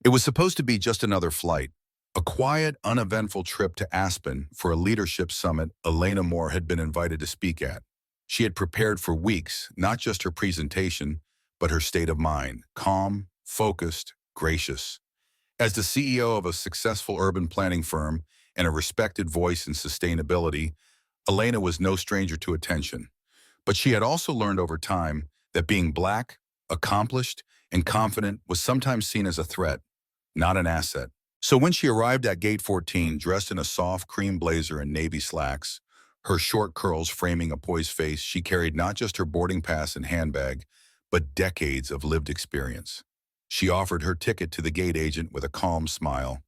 It was supposed to be just another flight, a quiet, uneventful trip to Aspen for a leadership summit Elena Moore had been invited to speak at. She had prepared for weeks, not just her presentation, but her state of mind, calm, focused, gracious. As the CEO of a successful urban planning firm and a respected voice in sustainability, Elena was no stranger to attention. But she had also learned over time that being black, accomplished, and confident was sometimes seen as a threat, not an asset. So when she arrived at Gate 14, dressed in a soft cream blazer and navy slacks, her short curls framing a poised face, she carried not just her boarding pass and handbag, but decades of lived experience. She offered her ticket to the gate agent with a calm smile,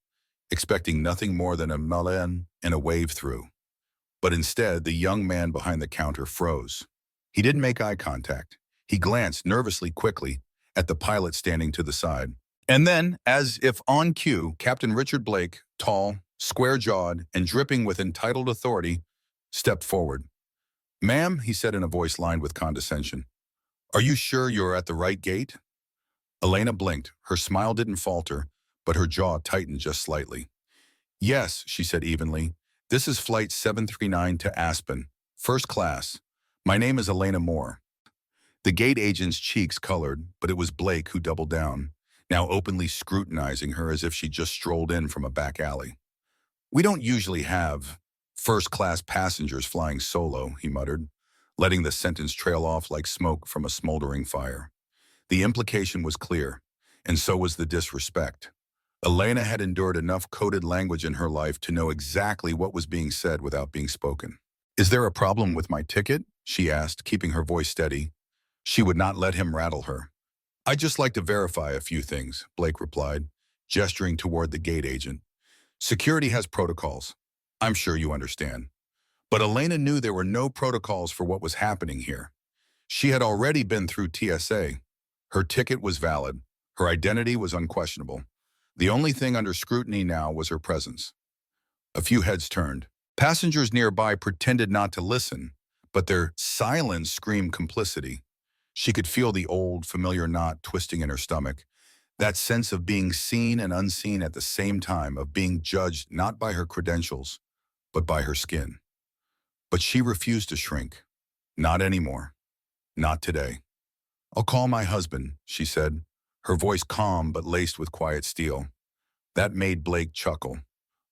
expecting nothing more than a melon and a wave through. But instead, the young man behind the counter froze. He didn't make eye contact. He glanced nervously quickly at the pilot standing to the side. And then, as if on cue, Captain Richard Blake, tall, square-jawed, and dripping with entitled authority, stepped forward. "Ma'am," he said in a voice lined with condescension, "are you sure you're at the right gate?" Elena blinked. Her smile didn't falter, but her jaw tightened just slightly. "Yes," she said evenly. "This is Flight 739 to Aspen, first class. My name is Elena Moore." The gate agent's cheeks colored, but it was Blake who doubled down, now openly scrutinizing her as if she just strolled in from a back alley. "We don't usually have first-class passengers flying solo," he muttered, letting the sentence trail off like smoke from a smoldering fire. The implication was clear, and so was the disrespect. Elena had endured enough coded language in her life to know exactly what was being said without being spoken. "Is there a problem with my ticket?" she asked, keeping her voice steady. She would not let him rattle her. "I'd just like to verify a few things," Blake replied, gesturing toward the gate agent. "Security has protocols. I'm sure you understand." But Elena knew there were no protocols for what was happening here. She had already been through TSA. Her ticket was valid. Her identity was unquestionable. The only thing under scrutiny now was her presence. A few heads turned. Passengers nearby pretended not to listen, but their silence screamed complicity. She could feel the old, familiar knot twisting in her stomach, that sense of being seen and unseen at the same time, of being judged not by her credentials, but by her skin. But she refused to shrink. Not anymore. Not today. "I'll call my husband," she said, her voice calm but laced with quiet steel. That made Blake chuckle.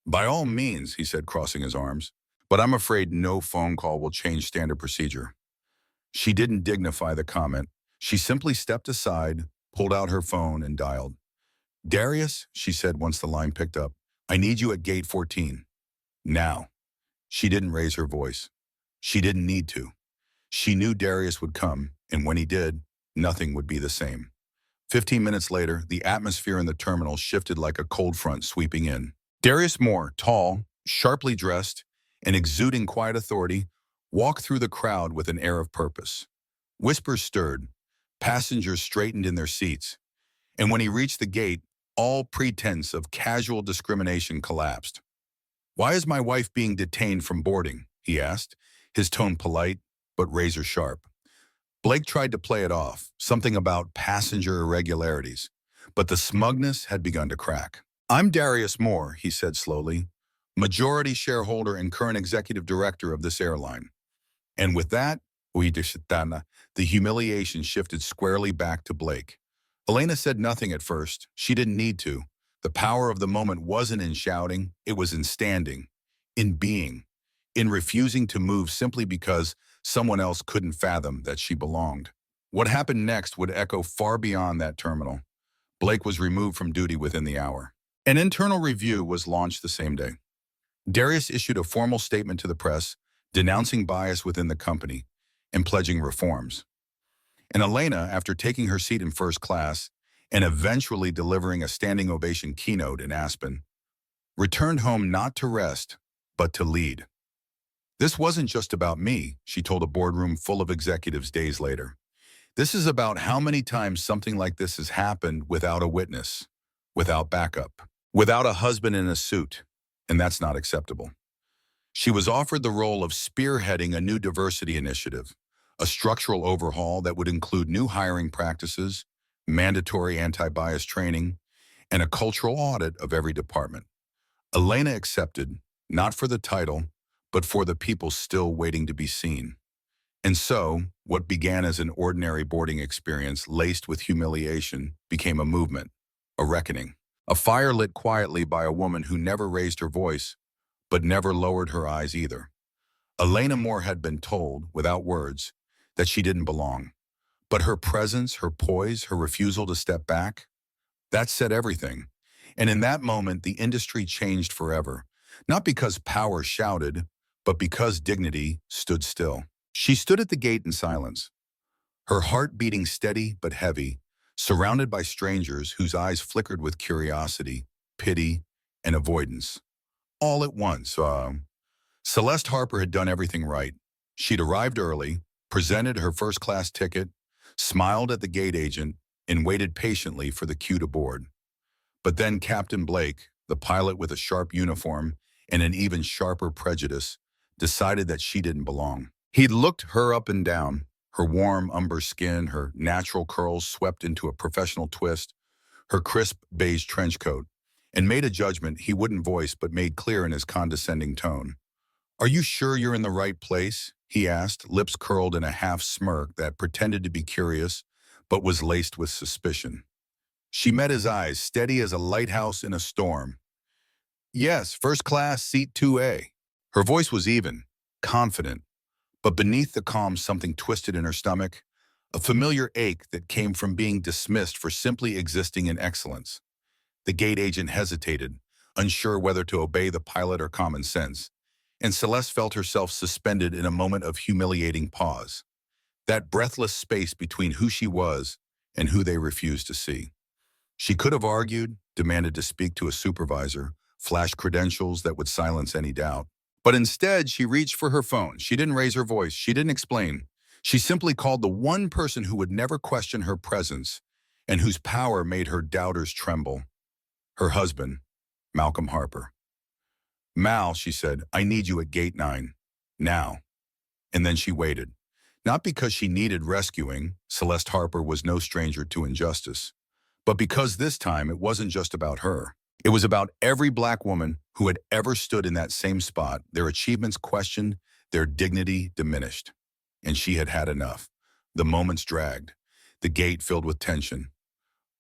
"By all means," he said, crossing his arms, "but I'm afraid no phone call will change standard procedure." She didn't dignify the comment. She simply stepped aside, pulled out her phone, and dialed. "Darius," she said once the line picked up, "I need you at gate 14. Now." She didn't raise her voice. She didn't need to. She knew Darius would come, and when he did, nothing would be the same. 15 minutes later, the atmosphere in the terminal shifted like a cold front sweeping in. Darius Moore, tall, sharply dressed, and exuding quiet authority, walked through the crowd with an air of purpose. Whispers stirred, passengers straightened in their seats, and when he reached the gate, all pretense of casual discrimination collapsed. "Why is my wife being detained from boarding?" he asked, his tone polite but razor sharp. Blake tried to play it off, something about passenger irregularities, but the smugness had begun to crack. "I'm Darius Moore," he said slowly, "majority shareholder and current executive director of this airline." And with that, the humiliation shifted squarely back to Blake. Elena said nothing at first. She didn't need to. The power of the moment wasn't in shouting, it was in standing, in being, in refusing to move simply because someone else couldn't fathom that she belonged. What happened next would echo far beyond that terminal. Blake was removed from duty within the hour. An internal review was launched the same day. Darius issued a formal statement to the press, denouncing bias within the company and pledging reforms. And Elena, after taking her seat in first class and eventually delivering a standing ovation keynote in Aspen, returned home not to rest, but to lead. "This wasn't just about me," she told a boardroom full of executives days later. "This is about how many times something like this has happened without a witness, without backup, without a husband in a suit, and that's not acceptable." She was offered the role of spearheading a new diversity initiative, a structural overhaul that would include new hiring practices, mandatory anti-bias training, and a cultural audit of every department. Elena accepted, not for the title, but for the people still waiting to be seen. And so, what began as an ordinary boarding experience laced with humiliation became a movement, a reckoning. A fire lit quietly by a woman who never raised her voice, but never lowered her eyes either. Elena Moore had been told, without words, that she didn't belong. But her presence, her poise, her refusal to step back, that said everything. And in that moment, the industry changed forever. Not because power shouted, but because dignity stood still. She stood at the gate in silence, her heart beating steady but heavy, surrounded by strangers whose eyes flickered with curiosity, pity, and avoidance. All at once, Celeste Harper had done everything right. She'd arrived early, presented her first-class ticket, smiled at the gate agent, and waited patiently for the cue to board. But then Captain Blake, the pilot with a sharp uniform and an even sharper prejudice, decided that she didn't belong. He'd looked her up and down, her warm umber skin, her natural curls swept into a professional twist, her crisp beige trench coat, and made a judgment he wouldn't voice but made clear in his condescending tone. "Are you sure you're in the right place?" he asked, lips curled in a half smirk that pretended to be curious, but was laced with suspicion. She met his eyes, steady as a lighthouse in a storm. "Yes, first class, seat 2A. Her voice was even, confident, but beneath the calm something twisted in her stomach, a familiar ache that came from being dismissed for simply existing in excellence. The gate agent hesitated, unsure whether to obey the pilot or common sense, and Celeste felt herself suspended in a moment of humiliating pause, that breathless space between who she was and who they refused to see. She could have argued, demanded to speak to a supervisor, flashed credentials that would silence any doubt. But instead, she reached for her phone. She didn't raise her voice. She didn't explain. She simply called the one person who would never question her presence and whose power made her doubters tremble. Her husband, Malcolm Harper. "Mal," she said, "I need you at gate 9. Now." And then she waited. Not because she needed rescuing, Celeste Harper was no stranger to injustice, but because this time it wasn't just about her. It was about every black woman who had ever stood in that same spot, their achievements questioned, their dignity diminished. And she had had enough. The moments dragged, the gate filled with tension.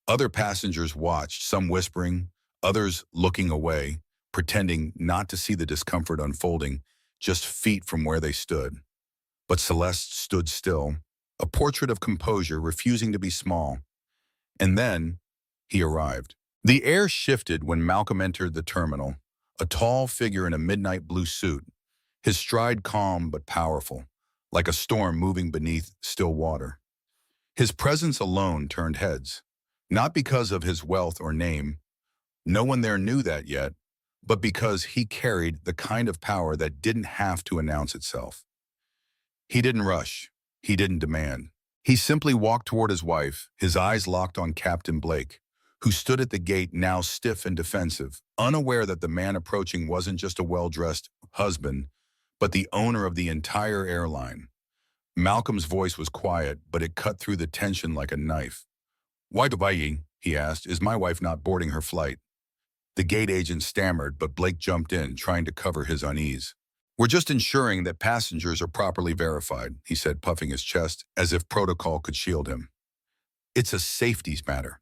Other passengers watched, some whispering, others looking away, pretending not to see the discomfort unfolding just feet from where they stood. But Celeste stood still, a portrait of composure refusing to be small. And then he arrived. The air shifted when Malcolm entered the terminal, a tall figure in a midnight blue suit, his stride calm but powerful, like a storm moving beneath still water. His presence alone turned heads, not because of his wealth or name. No one there knew that yet, but because he carried the kind of power that didn't have to announce itself. He didn't rush. He didn't demand. He simply walked toward his wife, his eyes locked on Captain Blake, who stood at the gate now stiff and defensive, unaware that the man approaching wasn't just a well-dressed husband, but the owner of the entire airline. Malcolm's voice was quiet, but it cut through the tension like a knife. "Why do I?" he asked. "Is my wife not boarding her flight?" The gate agent stammered, but Blake jumped in, trying to cover his unease. "We're just ensuring that passengers are properly verified," he said, puffing his chest, as if protocol could shield him. "It's a safety matter."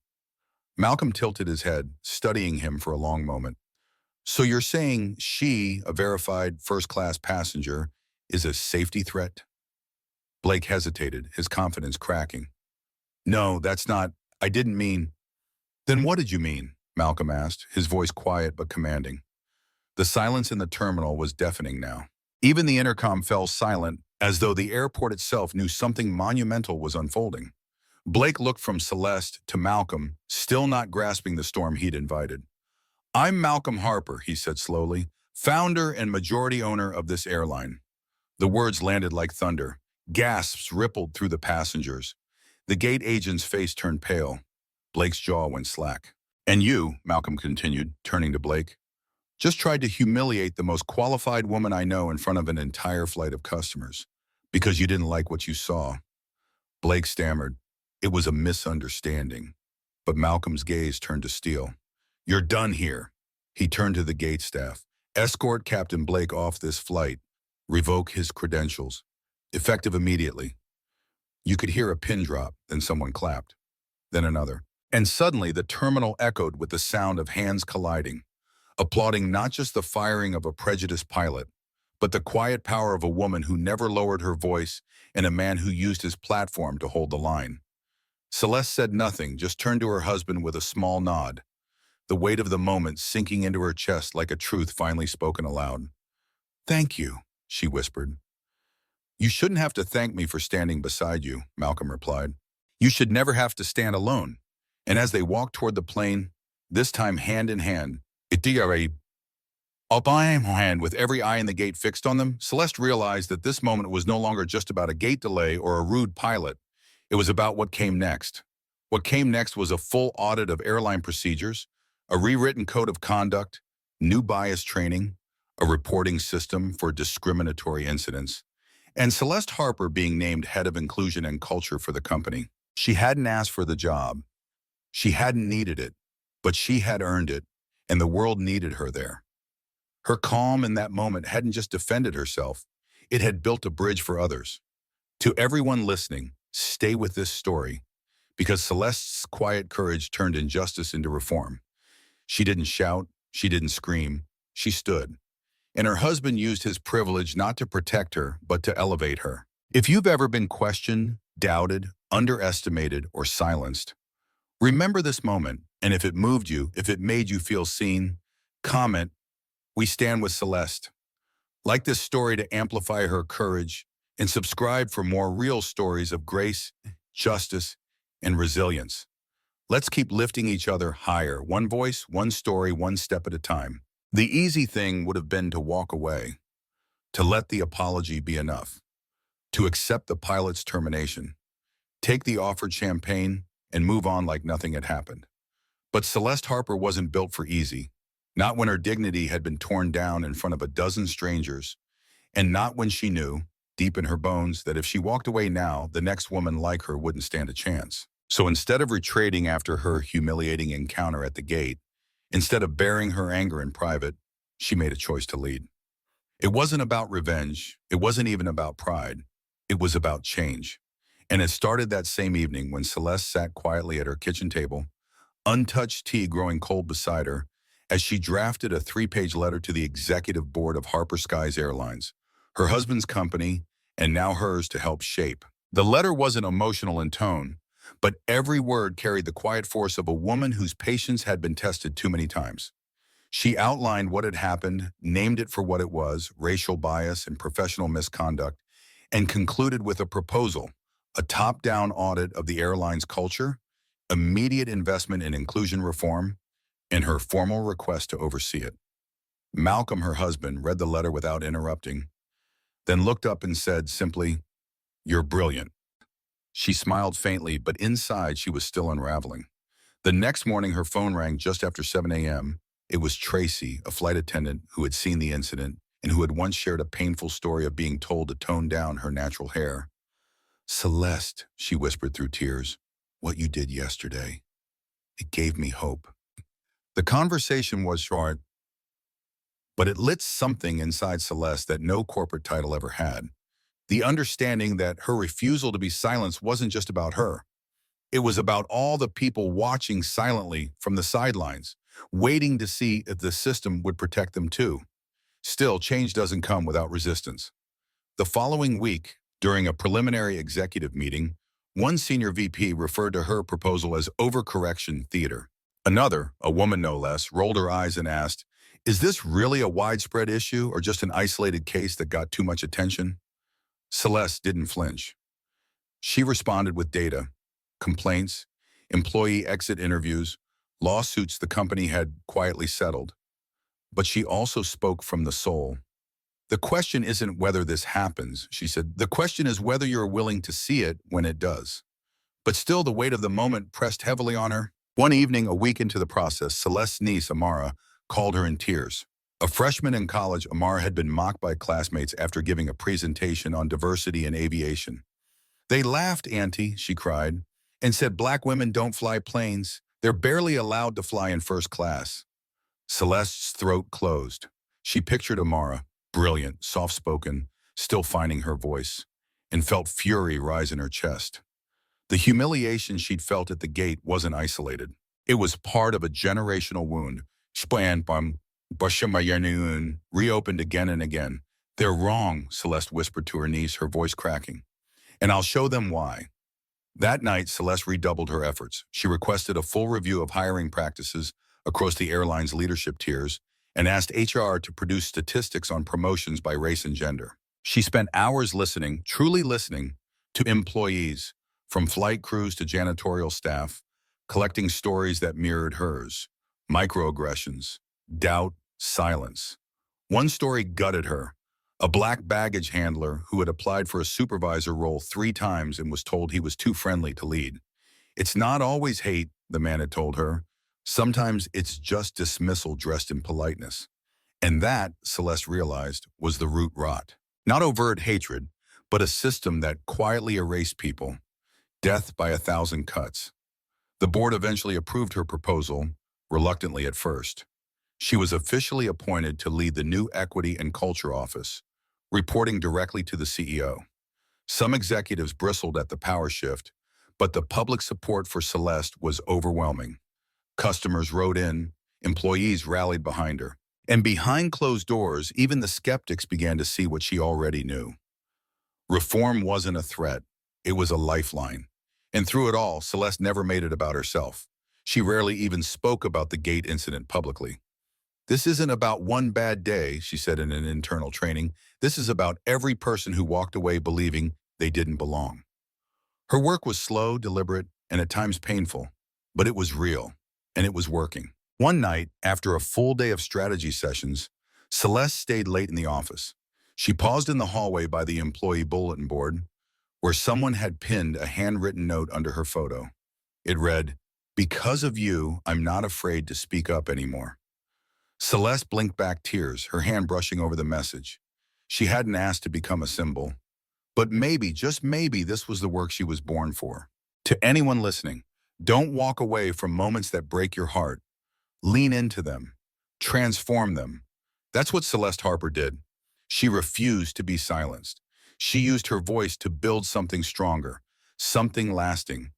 Malcolm tilted his head, studying him for a long moment. "So you're saying she, a verified first-class passenger, is a safety threat?" Blake hesitated, his confidence cracking. "No, that's not. I didn't mean." "Then what did you mean?" Malcolm asked, his voice quiet but commanding. The silence in the terminal was deafening now. Even the intercom fell silent, as though the airport itself knew something monumental was unfolding. Blake looked from Celeste to Malcolm, still not grasping the storm he'd invited. "I'm Malcolm Harper," he said slowly, "founder and majority owner of this airline." The words landed like thunder. Gasps rippled through the passengers. The gate agent's face turned pale. Blake's jaw went slack. "And you," Malcolm continued, turning to Blake, "just tried to humiliate the most qualified woman I know in front of an entire flight of customers, because you didn't like what you saw." Blake stammered. It was a misunderstanding. But Malcolm's gaze turned to steel. "You're done here." He turned to the gate staff. "Escort Captain Blake off this flight. Revoke his credentials. Effective immediately." You could hear a pin drop, then someone clapped, then another. And suddenly the terminal echoed with the sound of hands colliding, applauding not just the firing of a prejudiced pilot, but the quiet power of a woman who never lowered her voice and a man who used his platform to hold the line. Celeste said nothing, just turned to her husband with a small nod, the weight of the moment sinking into her chest like a truth finally spoken aloud. "Thank you," she whispered. "You shouldn't have to thank me for standing beside you," Malcolm replied. "You should never have to stand alone." And as they walked toward the plane, this time hand in hand, with every eye in the gate fixed on them, Celeste realized that this moment was no longer just about a gate delay or a rude pilot. It was about what came next. What came next was a full audit of airline procedures, a rewritten code of conduct, new bias training, a reporting system for discriminatory incidents, and Celeste Harper being named head of inclusion and culture for the company. She hadn't asked for the job. She hadn't needed it, but she had earned it, and the world needed her there. Her calm in that moment hadn't just defended herself, it had built a bridge for others. To everyone listening, stay with this story, because Celeste's quiet courage turned injustice into reform. She didn't shout, she didn't scream, she stood. And her husband used his privilege not to protect her, but to elevate her. If you've ever been questioned, doubted, underestimated, or silenced, remember this moment, and if it moved you, if it made you feel seen, comment, "We stand with Celeste." Like this story to amplify her courage, and subscribe for more real stories of grace, justice, and resilience. Let's keep lifting each other higher, one voice, one story, one step at a time. The easy thing would have been to walk away, to let the apology be enough, to accept the pilot's termination, take the offered champagne, and move on like nothing had happened. But Celeste Harper wasn't built for easy, not when her dignity had been torn down in front of a dozen strangers, and not when she knew, deep in her bones, that if she walked away now, the next woman like her wouldn't stand a chance. So instead of retreating after her humiliating encounter at the gate, instead of bearing her anger in private, she made a choice to lead. It wasn't about revenge. It wasn't even about pride. It was about change. And it started that same evening when Celeste sat quietly at her kitchen table, untouched tea growing cold beside her, as she drafted a 3-page letter to the executive board of Harper Skies Airlines, her husband's company, and now hers to help shape. The letter wasn't emotional in tone, but every word carried the quiet force of a woman whose patience had been tested too many times. She outlined what had happened, named it for what it was, racial bias and professional misconduct, and concluded with a proposal, a top-down audit of the airline's culture, immediate investment in inclusion reform, and her formal request to oversee it. Malcolm, her husband, read the letter without interrupting, then looked up and said simply, "You're brilliant." She smiled faintly, but inside she was still unraveling. The next morning, her phone rang just after 7 a.m. It was Tracy, a flight attendant who had seen the incident and who had once shared a painful story of being told to tone down her natural hair. "Celeste," she whispered through tears, "what you did yesterday, it gave me hope." The conversation was short, but it lit something inside Celeste that no corporate title ever had. The understanding that her refusal to be silenced wasn't just about her. It was about all the people watching silently from the sidelines, waiting to see if the system would protect them too. Still, change doesn't come without resistance. The following week, during a preliminary executive meeting, one senior VP referred to her proposal as overcorrection theater. Another, a woman no less, rolled her eyes and asked, "Is this really a widespread issue or just an isolated case that got too much attention?" Celeste didn't flinch. She responded with data, complaints, employee exit interviews, lawsuits the company had quietly settled. But she also spoke from the soul. "The question isn't whether this happens," she said. "The question is whether you're willing to see it when it does." But still, the weight of the moment pressed heavily on her. One evening, a week into the process, Celeste's niece, Amara, called her in tears. A freshman in college, Amara had been mocked by classmates after giving a presentation on diversity in aviation. "They laughed, Auntie," she cried, "and said black women don't fly planes. They're barely allowed to fly in first class. Celeste's throat closed. She pictured Amara, brilliant, soft-spoken, still finding her voice, and felt fury rise in her chest. The humiliation she'd felt at the gate wasn't isolated. It was part of a generational wound. Reopened again and again. They're wrong, Celeste whispered to her niece, her voice cracking. And I'll show them why. That night, Celeste redoubled her efforts. She requested a full review of hiring practices across the airline's leadership tiers and asked HR to produce statistics on promotions by race and gender. She spent hours listening, truly listening, to employees, from flight crews to janitorial staff, collecting stories that mirrored hers, microaggressions, doubt, silence. One story gutted her. A black baggage handler who had applied for a supervisor role 3 times and was told he was too friendly to lead. It's not always hate, the man had told her. Sometimes it's just dismissal dressed in politeness. And that, Celeste realized, was the root rot. Not overt hatred, but a system that quietly erased people. Death by 1,000 cuts. The board eventually approved her proposal, reluctantly at first. She was officially appointed to lead the new Equity and Culture Office, reporting directly to the CEO. Some executives bristled at the power shift, but the public support for Celeste was overwhelming. Customers wrote in, employees rallied behind her. And behind closed doors, even the skeptics began to see what she already knew. Reform wasn't a threat, it was a lifeline. And through it all, Celeste never made it about herself. She rarely even spoke about the gate incident publicly. This isn't about one bad day, she said in an internal training. This is about every person who walked away believing they didn't belong. Her work was slow, deliberate, and at times painful, but it was real, and it was working. One night, after a full day of strategy sessions, Celeste stayed late in the office. She paused in the hallway by the employee bulletin board, where someone had pinned a handwritten note under her photo. It read, "Because of you, I'm not afraid to speak up anymore." Celeste blinked back tears, her hand brushing over the message. She hadn't asked to become a symbol, but maybe, just maybe, this was the work she was born for. To anyone listening, don't walk away from moments that break your heart. Lean into them. Transform them. That's what Celeste Harper did. She refused to be silenced. She used her voice to build something stronger, something lasting.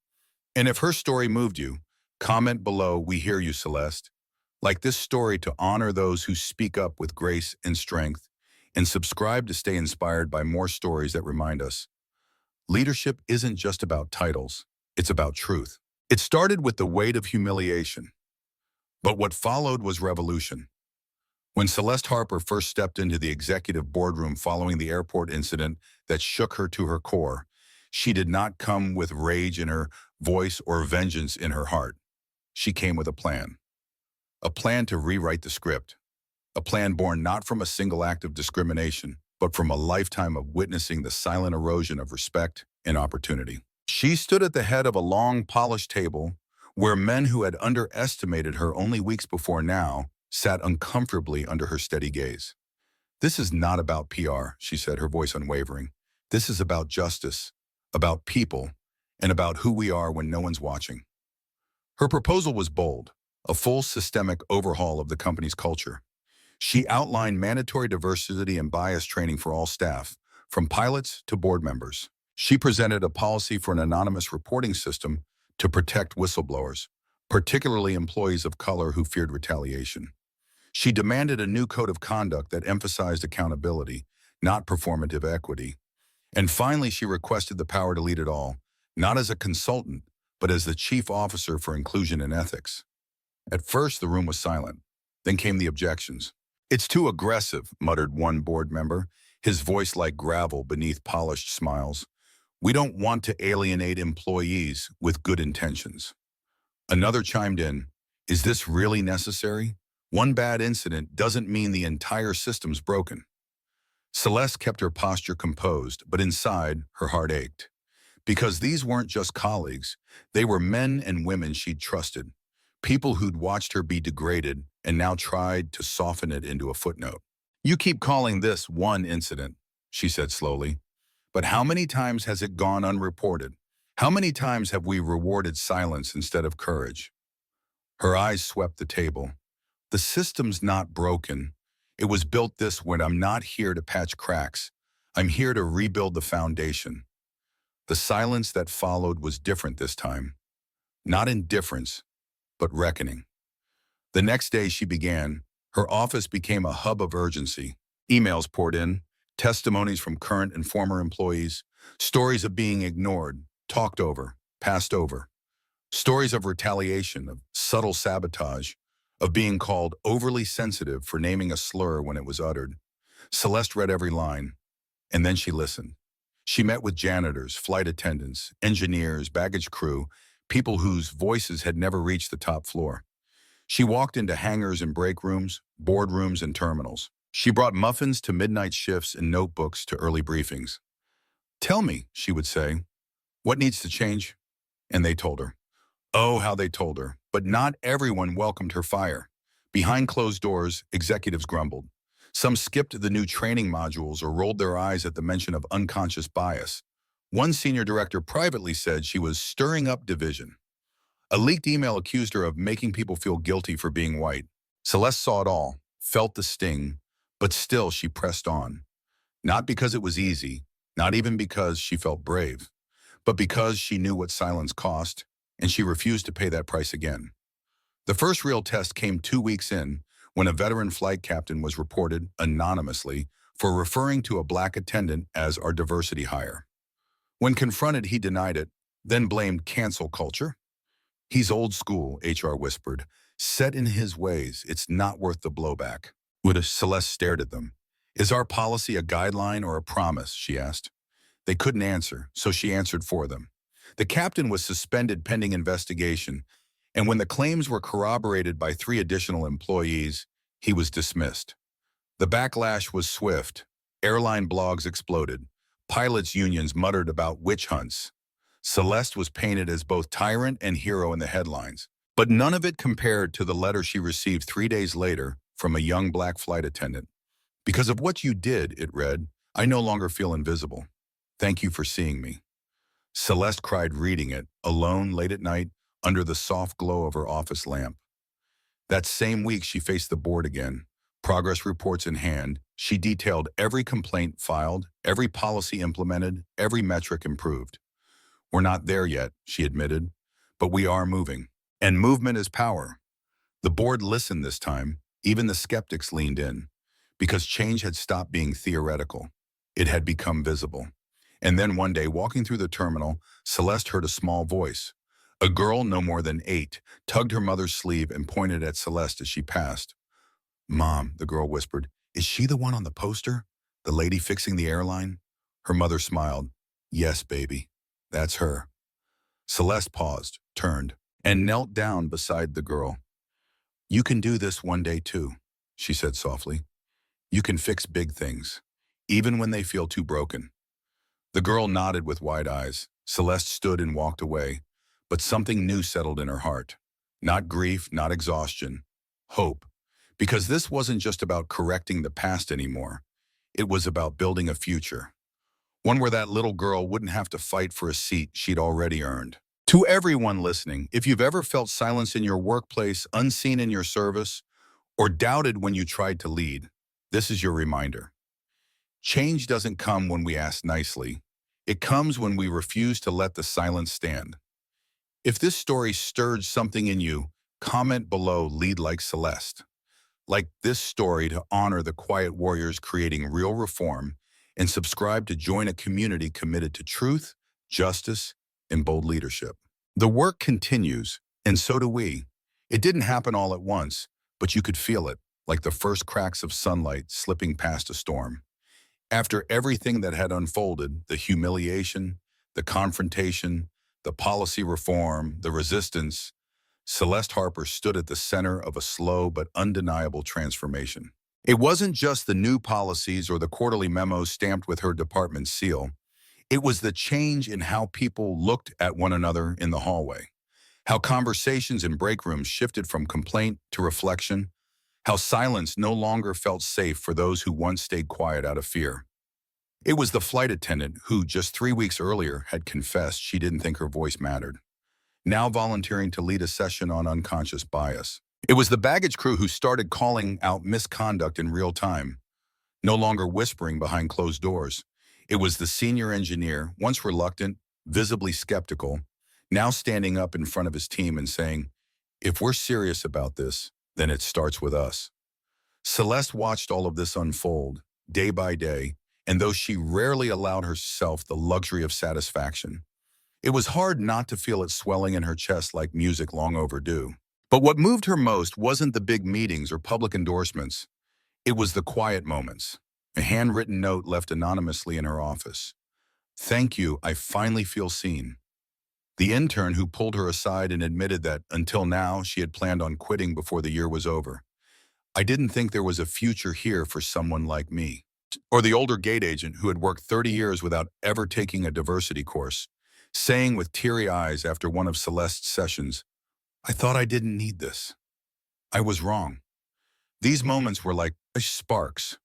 And if her story moved you, comment below, "We hear you, Celeste." Like this story to honor those who speak up with grace and strength, and subscribe to stay inspired by more stories that remind us leadership isn't just about titles, it's about truth. It started with the weight of humiliation, but what followed was revolution. When Celeste Harper first stepped into the executive boardroom following the airport incident that shook her to her core, she did not come with rage in her voice or vengeance in her heart. She came with a plan to rewrite the script, a plan born not from a single act of discrimination, but from a lifetime of witnessing the silent erosion of respect and opportunity. She stood at the head of a long, polished table where men who had underestimated her only weeks before now sat uncomfortably under her steady gaze. "This is not about PR," she said, her voice unwavering. "This is about justice, about people, and about who we are when no one's watching." Her proposal was bold, a full systemic overhaul of the company's culture. She outlined mandatory diversity and bias training for all staff, from pilots to board members. She presented a policy for an anonymous reporting system to protect whistleblowers, particularly employees of color who feared retaliation. She demanded a new code of conduct that emphasized accountability, not performative equity. And finally, she requested the power to lead it all, not as a consultant, but as the chief officer for inclusion and ethics. At first, the room was silent. Then came the objections. "It's too aggressive," muttered one board member, his voice like gravel beneath polished smiles. "We don't want to alienate employees with good intentions." Another chimed in, "Is this really necessary? One bad incident doesn't mean the entire system's broken." Celeste kept her posture composed, but inside, her heart ached. Because these weren't just colleagues, they were men and women she'd trusted. People who'd watched her be degraded and now tried to soften it into a footnote. "You keep calling this one incident," she said slowly, "but how many times has it gone unreported? How many times have we rewarded silence instead of courage?" Her eyes swept the table. The system's not broken. It was built this way. I'm not here to patch cracks. I'm here to rebuild the foundation. The silence that followed was different this time. Not indifference, but reckoning. The next day she began, her office became a hub of urgency. Emails poured in, testimonies from current and former employees, stories of being ignored, talked over, passed over. Stories of retaliation, of subtle sabotage, of being called overly sensitive for naming a slur when it was uttered. Celeste read every line, and then she listened. She met with janitors, flight attendants, engineers, baggage crew, people whose voices had never reached the top floor. She walked into hangars and break rooms, boardrooms and terminals. She brought muffins to midnight shifts and notebooks to early briefings. "Tell me," she would say, "what needs to change?" And they told her. Oh, how they told her. But not everyone welcomed her fire. Behind closed doors, executives grumbled. Some skipped the new training modules or rolled their eyes at the mention of unconscious bias. One senior director privately said she was stirring up division. A leaked email accused her of making people feel guilty for being white. Celeste saw it all, felt the sting, but still she pressed on. Not because it was easy, not even because she felt brave, but because she knew what silence cost, and she refused to pay that price again. The first real test came 2 weeks in, when a veteran flight captain was reported anonymously for referring to a black attendant as our diversity hire. When confronted, he denied it, then blamed cancel culture. "He's old school," HR whispered. "Set in his ways, it's not worth the blowback." Celeste stared at them. "Is our policy a guideline or a promise?" she asked. They couldn't answer, so she answered for them. The captain was suspended pending investigation, and when the claims were corroborated by 3 additional employees, he was dismissed. The backlash was swift. Airline blogs exploded. Pilots' unions muttered about witch hunts. Celeste was painted as both tyrant and hero in the headlines, but none of it compared to the letter she received 3 days later from a young black flight attendant. "Because of what you did," it read, "I no longer feel invisible. Thank you for seeing me." Celeste cried reading it, alone late at night, under the soft glow of her office lamp. That same week she faced the board again. Progress reports in hand, she detailed every complaint filed, every policy implemented, every metric improved. "We're not there yet," she admitted, "but we are moving. And movement is power." The board listened this time. Even the skeptics leaned in, because change had stopped being theoretical. It had become visible. And then one day, walking through the terminal, Celeste heard a small voice. A girl no more than 8 tugged her mother's sleeve and pointed at Celeste as she passed. "Mom," the girl whispered, "is she the one on the poster? The lady fixing the airline?" Her mother smiled. "Yes, baby, that's her." Celeste paused, turned, and knelt down beside the girl. "You can do this one day too," she said softly. "You can fix big things, even when they feel too broken." The girl nodded with wide eyes. Celeste stood and walked away, but something new settled in her heart. Not grief, not exhaustion, hope. Because this wasn't just about correcting the past anymore. It was about building a future. One where that little girl wouldn't have to fight for a seat she'd already earned. To everyone listening, if you've ever felt silence in your workplace, unseen in your service, or doubted when you tried to lead, this is your reminder. Change doesn't come when we ask nicely. It comes when we refuse to let the silence stand. If this story stirred something in you, comment below, "Lead like Celeste." Like this story to honor the quiet warriors creating real reform, and subscribe to join a community committed to truth, justice, and bold leadership. The work continues, and so do we. It didn't happen all at once, but you could feel it, like the first cracks of sunlight slipping past a storm. After everything that had unfolded, the humiliation, the confrontation, the policy reform, the resistance, Celeste Harper stood at the center of a slow but undeniable transformation. It wasn't just the new policies or the quarterly memos stamped with her department's seal. It was the change in how people looked at one another in the hallway, how conversations in break rooms shifted from complaint to reflection, how silence no longer felt safe for those who once stayed quiet out of fear. It was the flight attendant who, just 3 weeks earlier, had confessed she didn't think her voice mattered. now volunteering to lead a session on unconscious bias. It was the baggage crew who started calling out misconduct in real time, no longer whispering behind closed doors. It was the senior engineer, once reluctant, visibly skeptical, now standing up in front of his team and saying, "If we're serious about this, then it starts with us." Celeste watched all of this unfold, day by day, and though she rarely allowed herself the luxury of satisfaction, it was hard not to feel it swelling in her chest like music long overdue. But what moved her most wasn't the big meetings or public endorsements. It was the quiet moments. A handwritten note left anonymously in her office. "Thank you, I finally feel seen." The intern who pulled her aside and admitted that, until now, she had planned on quitting before the year was over. "I didn't think there was a future here for someone like me." Or the older gate agent who had worked 30 years without ever taking a diversity course, saying with teary eyes after one of Celeste's sessions, "I thought I didn't need this. I was wrong." These moments were like sparks,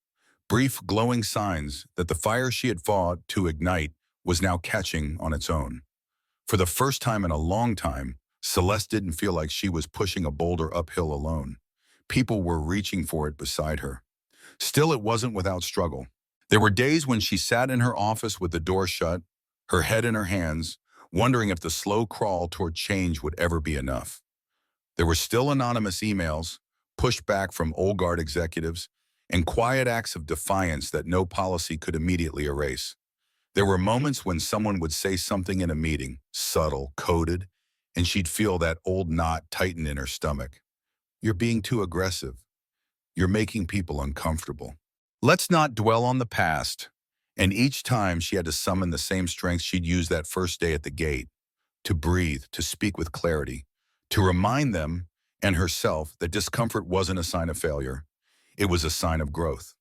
brief glowing signs that the fire she had fought to ignite was now catching on its own. For the first time in a long time, Celeste didn't feel like she was pushing a boulder uphill alone. People were reaching for it beside her. Still, it wasn't without struggle. There were days when she sat in her office with the door shut, her head in her hands, wondering if the slow crawl toward change would ever be enough. There were still anonymous emails, pushback from old guard executives, and quiet acts of defiance that no policy could immediately erase. There were moments when someone would say something in a meeting, subtle, coded, and she'd feel that old knot tighten in her stomach. "You're being too aggressive. You're making people uncomfortable." Let's not dwell on the past. And each time she had to summon the same strength she'd used that first day at the gate, to breathe, to speak with clarity, to remind them and herself that discomfort wasn't a sign of failure. It was a sign of growth.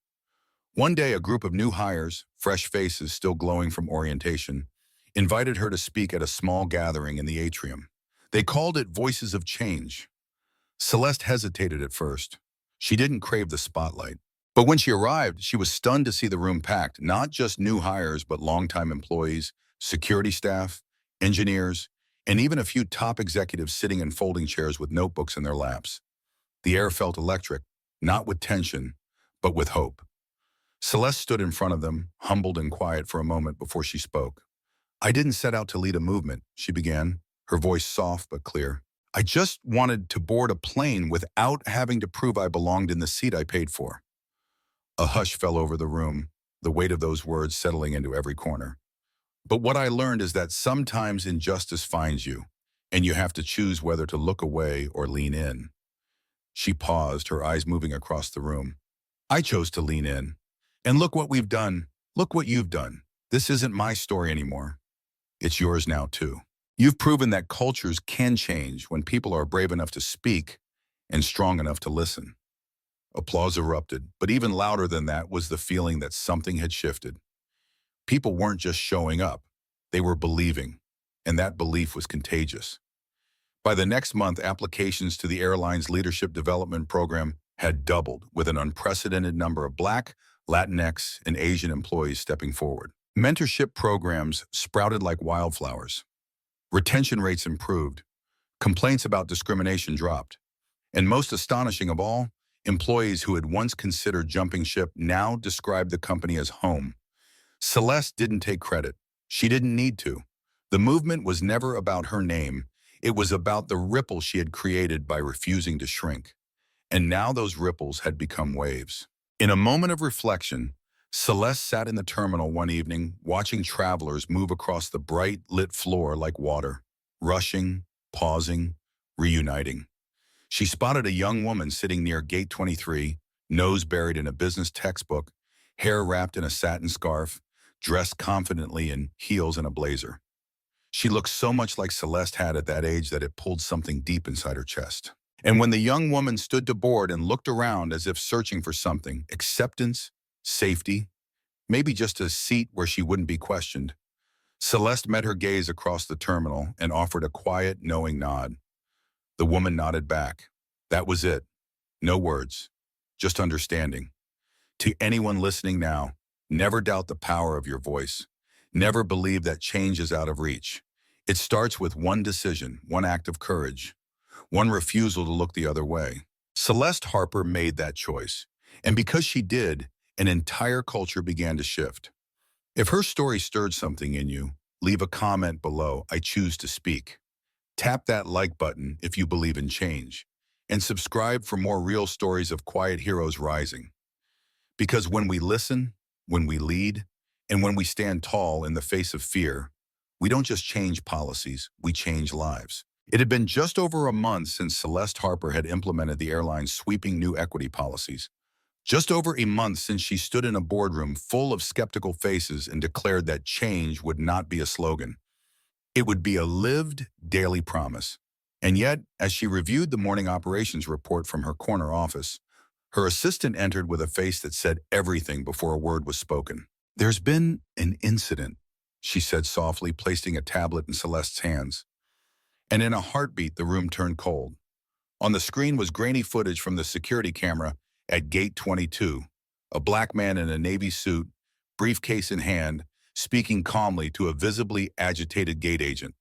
One day, a group of new hires, fresh faces still glowing from orientation, invited her to speak at a small gathering in the atrium. They called it Voices of Change. Celeste hesitated at first. She didn't crave the spotlight. But when she arrived, she was stunned to see the room packed, not just new hires, but longtime employees, security staff, engineers, and even a few top executives sitting in folding chairs with notebooks in their laps. The air felt electric, not with tension, but with hope. Celeste stood in front of them, humbled and quiet for a moment before she spoke. "I didn't set out to lead a movement," she began, her voice soft but clear. "I just wanted to board a plane without having to prove I belonged in the seat I paid for." A hush fell over the room, the weight of those words settling into every corner. "But what I learned is that sometimes injustice finds you, and you have to choose whether to look away or lean in." She paused, her eyes moving across the room. "I chose to lean in. And look what we've done. Look what you've done. This isn't my story anymore. It's yours now, too. You've proven that cultures can change when people are brave enough to speak and strong enough to listen." Applause erupted, but even louder than that was the feeling that something had shifted. People weren't just showing up, they were believing, and that belief was contagious. By the next month, applications to the airline's leadership development program had doubled, with an unprecedented number of Black, Latinx, and Asian employees stepping forward. Mentorship programs sprouted like wildflowers. Retention rates improved. Complaints about discrimination dropped. And most astonishing of all, employees who had once considered jumping ship now described the company as home. Celeste didn't take credit. She didn't need to. The movement was never about her name. It was about the ripple she had created by refusing to shrink. And now those ripples had become waves. In a moment of reflection, Celeste sat in the terminal one evening, watching travelers move across the bright, lit floor like water, rushing, pausing, reuniting. She spotted a young woman sitting near Gate 23, nose buried in a business textbook, hair wrapped in a satin scarf, dressed confidently in heels and a blazer. She looked so much like Celeste had at that age that it pulled something deep inside her chest. And when the young woman stood to board and looked around as if searching for something, acceptance, safety, maybe just a seat where she wouldn't be questioned, Celeste met her gaze across the terminal and offered a quiet, knowing nod. The woman nodded back. That was it. No words, just understanding. To anyone listening now, never doubt the power of your voice. Never believe that change is out of reach. It starts with one decision, one act of courage, one refusal to look the other way. Celeste Harper made that choice, and because she did, an entire culture began to shift. If her story stirred something in you, leave a comment below, I choose to speak. Tap that like button if you believe in change, and subscribe for more real stories of quiet heroes rising. Because when we listen, when we lead, and when we stand tall in the face of fear, we don't just change policies, we change lives. It had been just over a month since Celeste Harper had implemented the airline's sweeping new equity policies. Just over a month since she stood in a boardroom full of skeptical faces and declared that change would not be a slogan. It would be a lived daily promise. And yet, as she reviewed the morning operations report from her corner office, her assistant entered with a face that said everything before a word was spoken. There's been an incident, she said softly, placing a tablet in Celeste's hands. And in a heartbeat, the room turned cold. On the screen was grainy footage from the security camera at Gate 22, a black man in a navy suit, briefcase in hand, speaking calmly to a visibly agitated gate agent.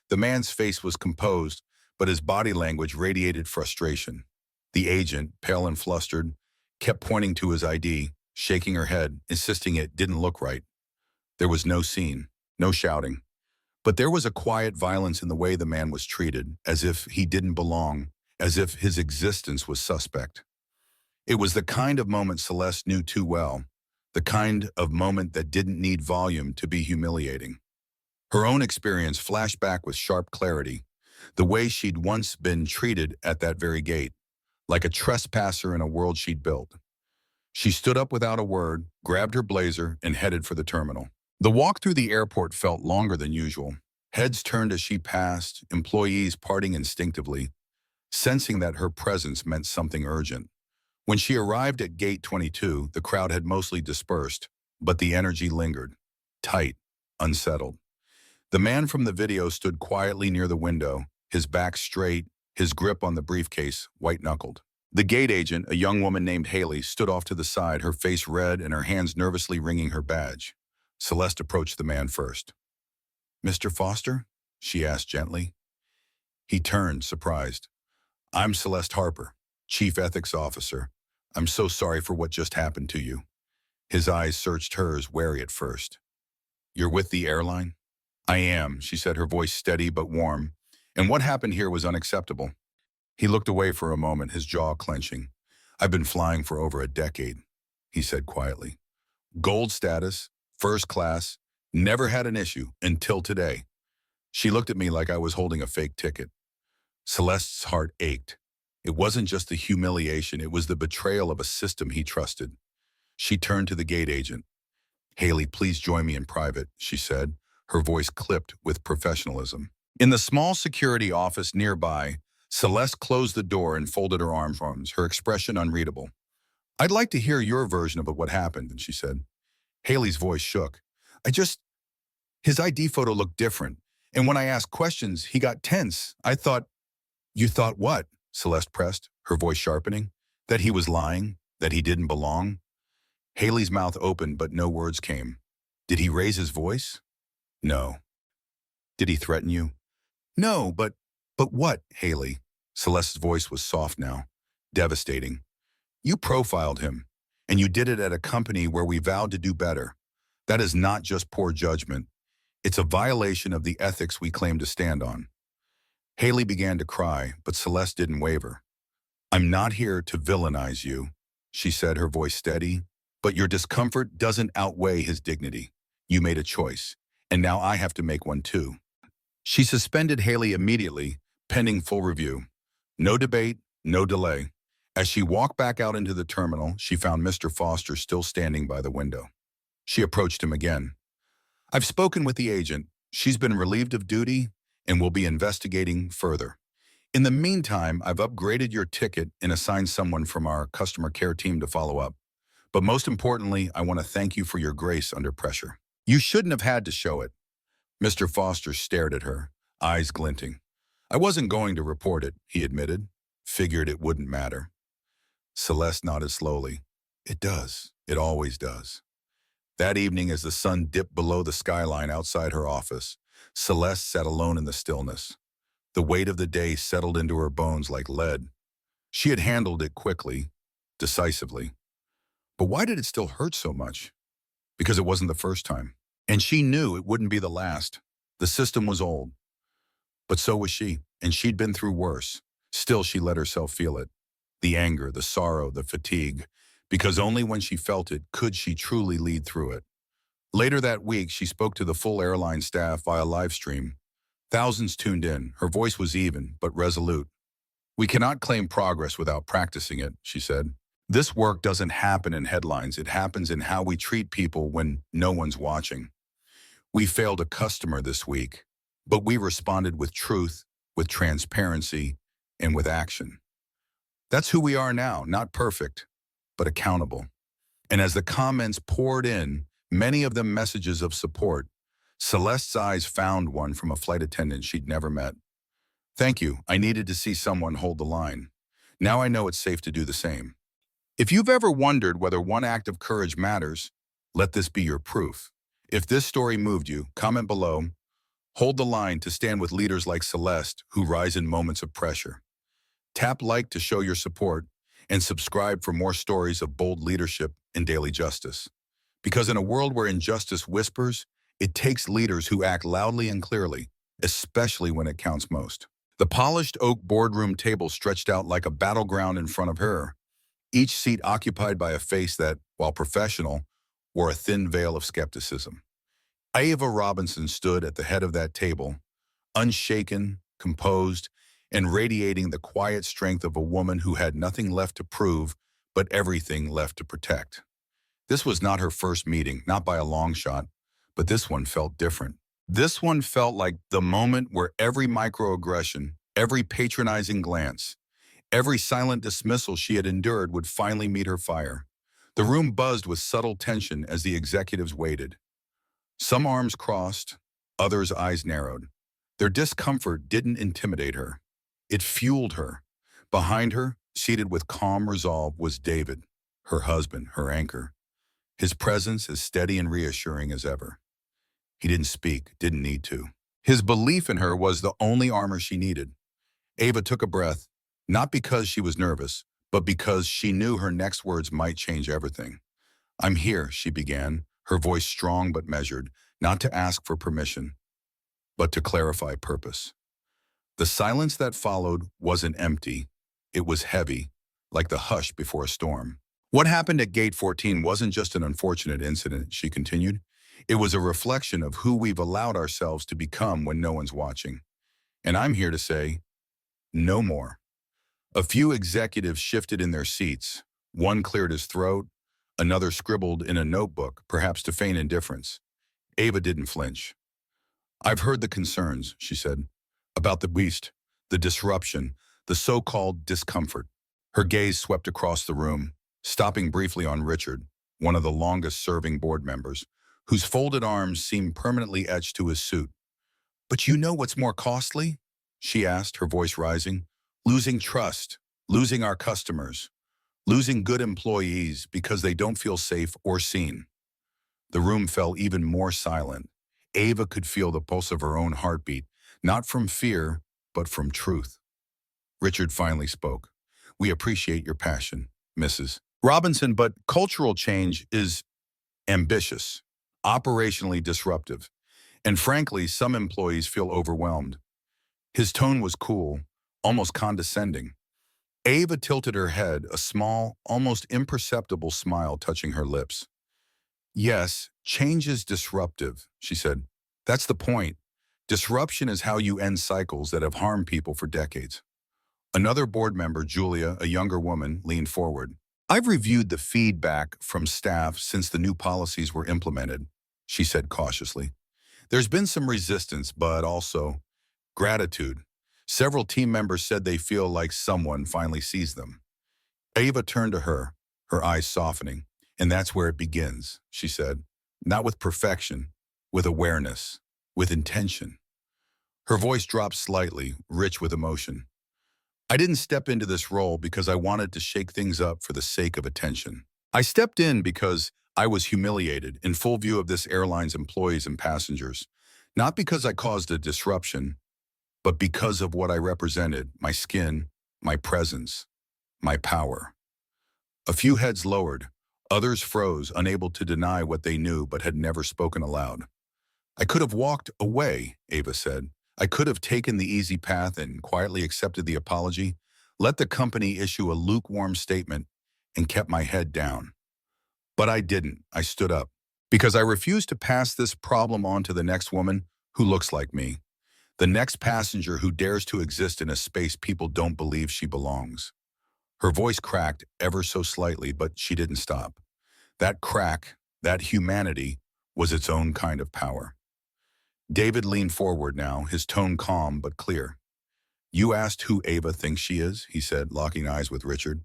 The man's face was composed, but his body language radiated frustration. The agent, pale and flustered, kept pointing to his ID, shaking her head, insisting it didn't look right. There was no scene, no shouting. But there was a quiet violence in the way the man was treated, as if he didn't belong, as if his existence was suspect. It was the kind of moment Celeste knew too well, the kind of moment that didn't need volume to be humiliating. Her own experience flashed back with sharp clarity, the way she'd once been treated at that very gate, like a trespasser in a world she'd built. She stood up without a word, grabbed her blazer, and headed for the terminal. The walk through the airport felt longer than usual. Heads turned as she passed, employees parting instinctively, sensing that her presence meant something urgent. When she arrived at Gate 22, the crowd had mostly dispersed, but the energy lingered, tight, unsettled. The man from the video stood quietly near the window, his back straight, his grip on the briefcase white-knuckled. The gate agent, a young woman named Haley, stood off to the side, her face red and her hands nervously ringing her badge. Celeste approached the man first. "Mr. Foster?" she asked gently. He turned, surprised. "I'm Celeste Harper, Chief Ethics Officer. I'm so sorry for what just happened to you." His eyes searched hers, wary at first. "You're with the airline?" "I am," she said, her voice steady but warm. "And what happened here was unacceptable." He looked away for a moment, his jaw clenching. "I've been flying for over a decade," he said quietly. "Gold status, first class, never had an issue until today." She looked at me like I was holding a fake ticket. Celeste's heart ached. It wasn't just the humiliation, it was the betrayal of a system he trusted. She turned to the gate agent. "Haley, please join me in private," she said, her voice clipped with professionalism. In the small security office nearby, Celeste closed the door and folded her arms, her expression unreadable. "I'd like to hear your version of what happened," she said. Haley's voice shook. His ID photo looked different, and when I asked questions, he got tense. I thought." "You thought what?" Celeste pressed, her voice sharpening. "That he was lying? That he didn't belong?" Haley's mouth opened, but no words came. "Did he raise his voice?" "No." "Did he threaten you?" "No, but what, Haley?" Celeste's voice was soft now, devastating. "You profiled him, and you did it at a company where we vowed to do better. That is not just poor judgment. It's a violation of the ethics we claim to stand on." Haley began to cry, but Celeste didn't waver. "I'm not here to villainize you," she said, her voice steady, "but your discomfort doesn't outweigh his dignity. You made a choice, and now I have to make one too." She suspended Haley immediately, pending full review. No debate, no delay. As she walked back out into the terminal, she found Mr. Foster still standing by the window. She approached him again. "I've spoken with the agent. She's been relieved of duty and will be investigating further. In the meantime, I've upgraded your ticket and assigned someone from our customer care team to follow up. But most importantly, I want to thank you for your grace under pressure. You shouldn't have had to show it." Mr. Foster stared at her, eyes glinting. "I wasn't going to report it," he admitted. "Figured it wouldn't matter." Celeste nodded slowly. "It does. It always does." That evening, as the sun dipped below the skyline outside her office, Celeste sat alone in the stillness. The weight of the day settled into her bones like lead. She had handled it quickly, decisively. But why did it still hurt so much? Because it wasn't the first time. And she knew it wouldn't be the last. The system was old, but so was she, and she'd been through worse. Still, she let herself feel it. The anger, the sorrow, the fatigue. Because only when she felt it could she truly lead through it. Later that week, she spoke to the full airline staff via live stream. Thousands tuned in. Her voice was even, but resolute. "We cannot claim progress without practicing it," she said. "This work doesn't happen in headlines. It happens in how we treat people when no one's watching. We failed a customer this week, but we responded with truth, with transparency, and with action. That's who we are now, not perfect, but accountable." And as the comments poured in, many of them messages of support, Celeste's eyes found one from a flight attendant she'd never met. "Thank you. I needed to see someone hold the line. Now I know it's safe to do the same." If you've ever wondered whether one act of courage matters, let this be your proof. If this story moved you, comment below. Hold the line to stand with leaders like Celeste who rise in moments of pressure. Tap like to show your support, and subscribe for more stories of bold leadership and daily justice. Because in a world where injustice whispers, it takes leaders who act loudly and clearly, especially when it counts most. The polished oak boardroom table stretched out like a battleground in front of her, each seat occupied by a face that, while professional, wore a thin veil of skepticism. Ava Robinson stood at the head of that table, unshaken, composed, and radiating the quiet strength of a woman who had nothing left to prove, but everything left to protect. This was not her first meeting, not by a long shot, but this one felt different. This one felt like the moment where every microaggression, every patronizing glance, every silent dismissal she had endured would finally meet her fire. The room buzzed with subtle tension as the executives waited. Some arms crossed, others' eyes narrowed. Their discomfort didn't intimidate her. It fueled her. Behind her, seated with calm resolve, was David, her husband, her anchor. His presence as steady and reassuring as ever. He didn't speak, didn't need to. His belief in her was the only armor she needed. Ava took a breath, not because she was nervous, but because she knew her next words might change everything. "I'm here," she began, her voice strong but measured, not to ask for permission, but to clarify purpose. The silence that followed wasn't empty. It was heavy, like the hush before a storm. "What happened at Gate 14 wasn't just an unfortunate incident," she continued. "It was a reflection of who we've allowed ourselves to become when no one's watching. And I'm here to say, no more." A few executives shifted in their seats. One cleared his throat, another scribbled in a notebook, perhaps to feign indifference. Ava didn't flinch. "I've heard the concerns," she said, "about the beast, the disruption, the so-called discomfort." Her gaze swept across the room, stopping briefly on Richard, one of the longest-serving board members, whose folded arms seemed permanently etched to his suit. "But you know what's more costly?" she asked, her voice rising. "Losing trust, losing our customers, losing good employees because they don't feel safe or seen." The room fell even more silent. Ava could feel the pulse of her own heartbeat, not from fear, but from truth. Richard finally spoke. "We appreciate your passion, Mrs. Robinson, but cultural change is ambitious, operationally disruptive, and frankly, some employees feel overwhelmed." His tone was cool, almost condescending. Ava tilted her head, a small, almost imperceptible smile touching her lips. "Yes, change is disruptive," she said. "That's the point. Disruption is how you end cycles that have harmed people for decades." Another board member, Julia, a younger woman, leaned forward. "I've reviewed the feedback from staff since the new policies were implemented," she said cautiously. "There's been some resistance, but also gratitude. Several team members said they feel like someone finally sees them." Ava turned to her, her eyes softening. "And that's where it begins," she said. "Not with perfection, with awareness, with intention." Her voice dropped slightly, rich with emotion. "I didn't step into this role because I wanted to shake things up for the sake of attention. I stepped in because I was humiliated in full view of this airline's employees and passengers. Not because I caused a disruption, but because of what I represented, my skin, my presence, my power. A few heads lowered, others froze, unable to deny what they knew but had never spoken aloud. I could have walked away, Ava said. I could have taken the easy path and quietly accepted the apology, let the company issue a lukewarm statement, and kept my head down. But I didn't. I stood up. Because I refused to pass this problem on to the next woman who looks like me, the next passenger who dares to exist in a space people don't believe she belongs. Her voice cracked ever so slightly, but she didn't stop. That crack, that humanity, was its own kind of power. David leaned forward now, his tone calm but clear. You asked who Ava thinks she is, he said, locking eyes with Richard.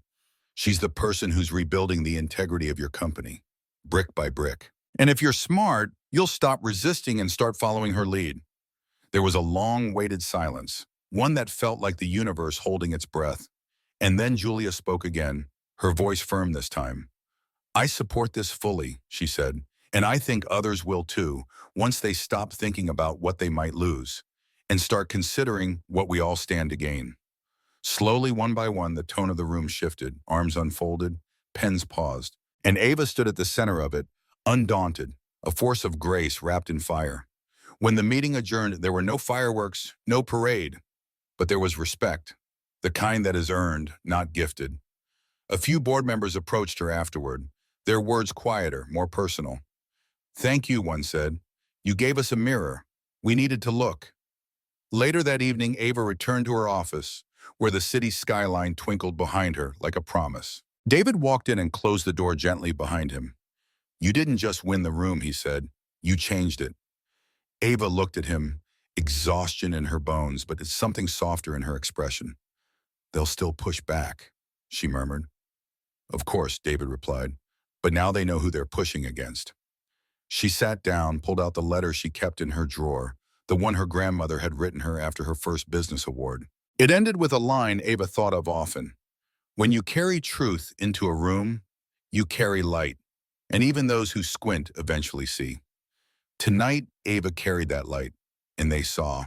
She's the person who's rebuilding the integrity of your company, brick by brick. And if you're smart, you'll stop resisting and start following her lead. There was a long-waited silence, one that felt like the universe holding its breath. And then Julia spoke again, her voice firm this time. I support this fully, she said, and I think others will too, once they stop thinking about what they might lose and start considering what we all stand to gain. Slowly, one by one, the tone of the room shifted, arms unfolded, pens paused, and Ava stood at the center of it, undaunted, a force of grace wrapped in fire. When the meeting adjourned, there were no fireworks, no parade, but there was respect, the kind that is earned, not gifted. A few board members approached her afterward, their words quieter, more personal. Thank you, one said. You gave us a mirror. We needed to look. Later that evening, Ava returned to her office, where the city skyline twinkled behind her like a promise. David walked in and closed the door gently behind him. You didn't just win the room, he said. You changed it. Ava looked at him, exhaustion in her bones, but it's something softer in her expression. They'll still push back, she murmured. Of course, David replied, but now they know who they're pushing against. She sat down, pulled out the letter she kept in her drawer, the one her grandmother had written her after her first business award. It ended with a line Ava thought of often. When you carry truth into a room, you carry light, and even those who squint eventually see. Tonight, Ava carried that light, and they saw.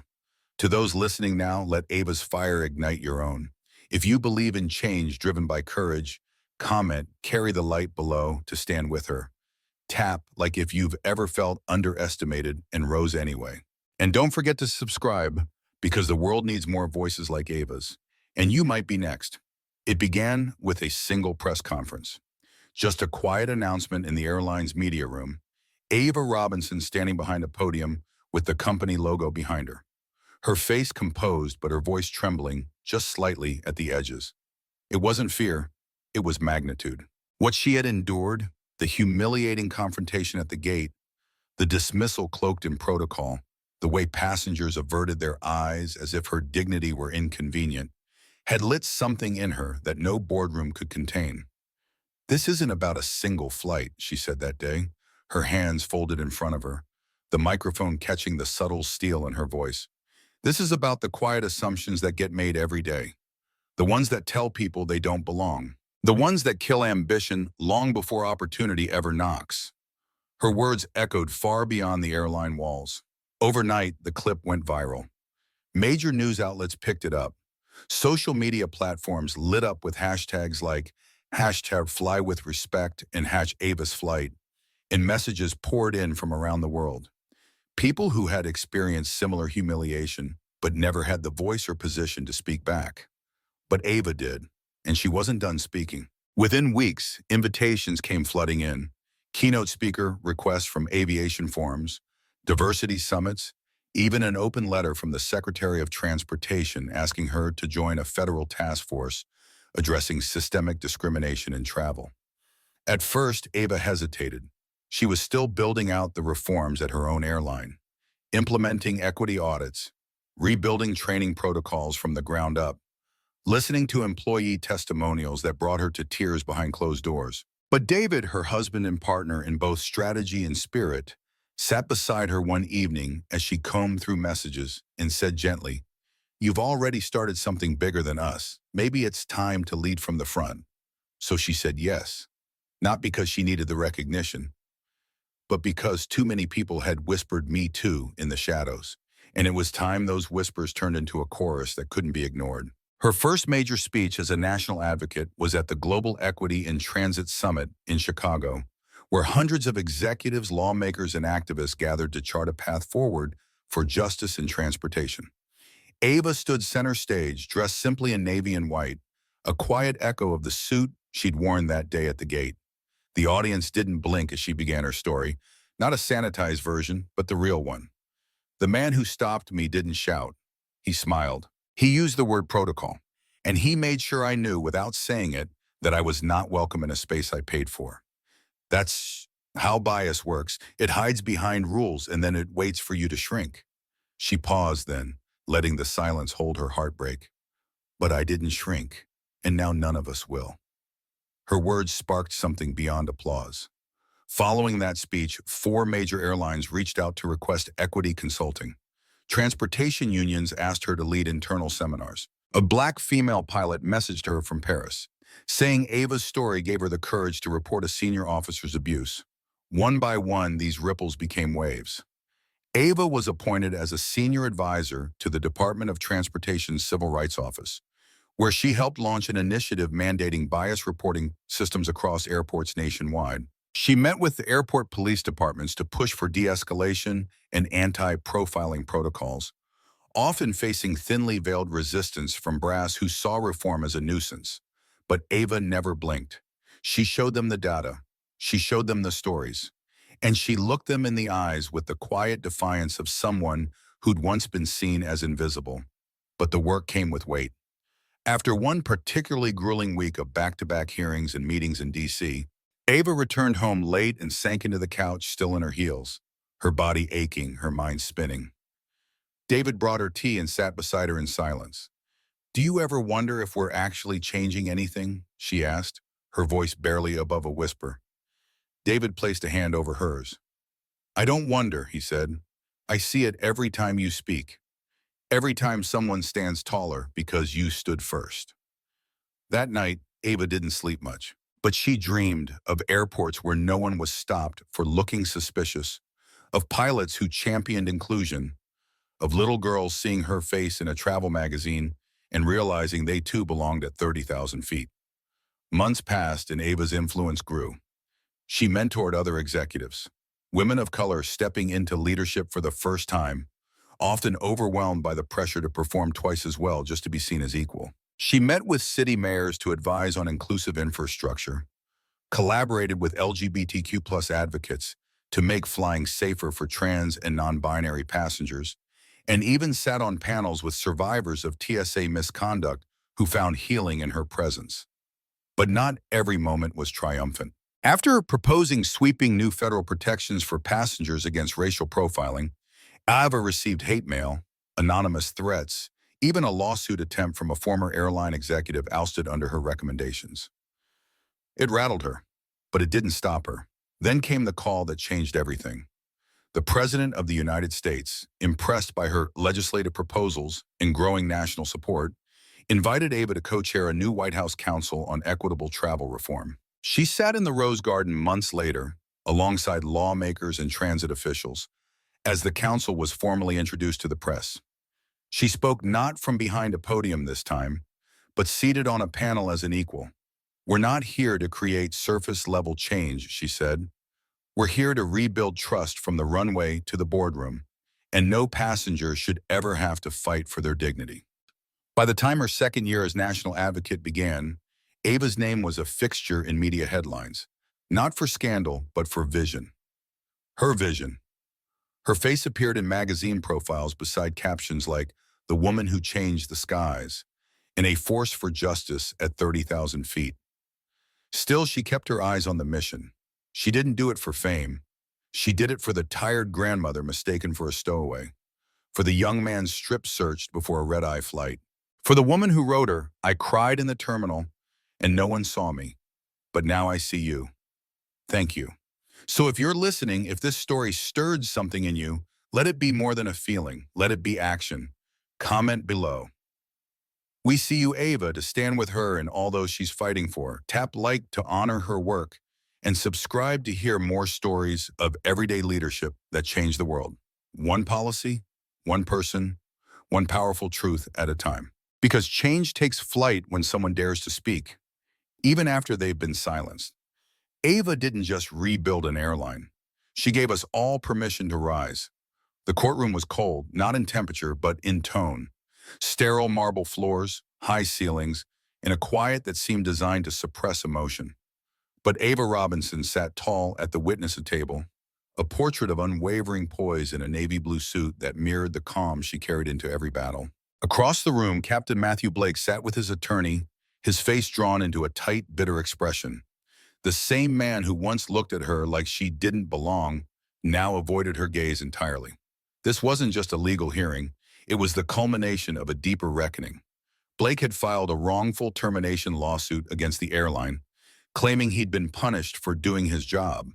To those listening now, let Ava's fire ignite your own. If you believe in change driven by courage, comment, carry the light below to stand with her. Tap like if you've ever felt underestimated and rose anyway. And don't forget to subscribe, because the world needs more voices like Ava's. And you might be next. It began with a single press conference. Just a quiet announcement in the airline's media room. Ava Robinson standing behind a podium with the company logo behind her. Her face composed, but her voice trembling just slightly at the edges. It wasn't fear, it was magnitude. What she had endured, the humiliating confrontation at the gate, the dismissal cloaked in protocol, the way passengers averted their eyes as if her dignity were inconvenient, had lit something in her that no boardroom could contain. This isn't about a single flight, she said that day, her hands folded in front of her, the microphone catching the subtle steel in her voice. This is about the quiet assumptions that get made every day, the ones that tell people they don't belong, the ones that kill ambition long before opportunity ever knocks. Her words echoed far beyond the airline walls. Overnight, the clip went viral. Major news outlets picked it up. Social media platforms lit up with hashtags like #FlyWithRespect and #AvasFlight, and messages poured in from around the world. People who had experienced similar humiliation, but never had the voice or position to speak back. But Ava did, and she wasn't done speaking. Within weeks, invitations came flooding in. Keynote speaker requests from aviation forums, diversity summits, even an open letter from the Secretary of Transportation asking her to join a federal task force addressing systemic discrimination in travel. At first, Ava hesitated. She was still building out the reforms at her own airline, implementing equity audits, rebuilding training protocols from the ground up, listening to employee testimonials that brought her to tears behind closed doors. But David, her husband and partner in both strategy and spirit, sat beside her one evening as she combed through messages and said gently, "You've already started something bigger than us. Maybe it's time to lead from the front." So she said yes, not because she needed the recognition, but because too many people had whispered "Me Too" in the shadows. And it was time those whispers turned into a chorus that couldn't be ignored. Her first major speech as a national advocate was at the Global Equity in Transit Summit in Chicago, where hundreds of executives, lawmakers, and activists gathered to chart a path forward for justice in transportation. Ava stood center stage, dressed simply in navy and white, a quiet echo of the suit she'd worn that day at the gate. The audience didn't blink as she began her story, not a sanitized version, but the real one. The man who stopped me didn't shout. He smiled. He used the word protocol, and he made sure I knew without saying it that I was not welcome in a space I paid for. That's how bias works. It hides behind rules and then it waits for you to shrink. She paused then, letting the silence hold her heartbreak. But I didn't shrink, and now none of us will. Her words sparked something beyond applause. Following that speech, 4 major airlines reached out to request equity consulting. Transportation unions asked her to lead internal seminars. A black female pilot messaged her from Paris, saying Ava's story gave her the courage to report a senior officer's abuse. One by one, these ripples became waves. Ava was appointed as a senior advisor to the Department of Transportation's Civil Rights Office, where she helped launch an initiative mandating bias reporting systems across airports nationwide. She met with the airport police departments to push for de-escalation and anti-profiling protocols, often facing thinly veiled resistance from brass who saw reform as a nuisance. But Ava never blinked. She showed them the data. She showed them the stories. And she looked them in the eyes with the quiet defiance of someone who'd once been seen as invisible. But the work came with weight. After one particularly grueling week of back-to-back hearings and meetings in D.C., Ava returned home late and sank into the couch, still in her heels, her body aching, her mind spinning. David brought her tea and sat beside her in silence. "Do you ever wonder if we're actually changing anything?" she asked, her voice barely above a whisper. David placed a hand over hers. "I don't wonder," he said. "I see it every time you speak. Every time someone stands taller because you stood first." That night, Ava didn't sleep much, but she dreamed of airports where no one was stopped for looking suspicious, of pilots who championed inclusion, of little girls seeing her face in a travel magazine and realizing they too belonged at 30,000 feet. Months passed and Ava's influence grew. She mentored other executives, women of color stepping into leadership for the first time, often overwhelmed by the pressure to perform twice as well just to be seen as equal. She met with city mayors to advise on inclusive infrastructure, collaborated with LGBTQ+ advocates to make flying safer for trans and non-binary passengers, and even sat on panels with survivors of TSA misconduct who found healing in her presence. But not every moment was triumphant. After proposing sweeping new federal protections for passengers against racial profiling, Ava received hate mail, anonymous threats, even a lawsuit attempt from a former airline executive ousted under her recommendations. It rattled her, but it didn't stop her. Then came the call that changed everything. The President of the United States, impressed by her legislative proposals and growing national support, invited Ava to co-chair a new White House Council on Equitable Travel Reform. She sat in the Rose Garden months later, alongside lawmakers and transit officials, as the council was formally introduced to the press. She spoke not from behind a podium this time, but seated on a panel as an equal. "We're not here to create surface-level change," she said. "We're here to rebuild trust from the runway to the boardroom, and no passenger should ever have to fight for their dignity." By the time her second year as national advocate began, Ava's name was a fixture in media headlines, not for scandal, but for vision. Her vision. Her face appeared in magazine profiles beside captions like "The Woman Who Changed the Skies" and "A Force for Justice at 30,000 feet." Still, she kept her eyes on the mission. She didn't do it for fame. She did it for the tired grandmother mistaken for a stowaway, for the young man strip-searched before a red-eye flight, for the woman who wrote her, "I cried in the terminal and no one saw me, but now I see you. Thank you." So if you're listening, if this story stirred something in you, let it be more than a feeling. Let it be action. Comment below. We see you, Ava, to stand with her and all those she's fighting for. Tap like to honor her work, and subscribe to hear more stories of everyday leadership that change the world. One policy, one person, one powerful truth at a time. Because change takes flight when someone dares to speak, even after they've been silenced. Ava didn't just rebuild an airline. She gave us all permission to rise. The courtroom was cold, not in temperature, but in tone. Sterile marble floors, high ceilings, and a quiet that seemed designed to suppress emotion. But Ava Robinson sat tall at the witness table, a portrait of unwavering poise in a navy blue suit that mirrored the calm she carried into every battle. Across the room, Captain Matthew Blake sat with his attorney, his face drawn into a tight, bitter expression. The same man who once looked at her like she didn't belong now avoided her gaze entirely. This wasn't just a legal hearing, it was the culmination of a deeper reckoning. Blake had filed a wrongful termination lawsuit against the airline, claiming he'd been punished for doing his job.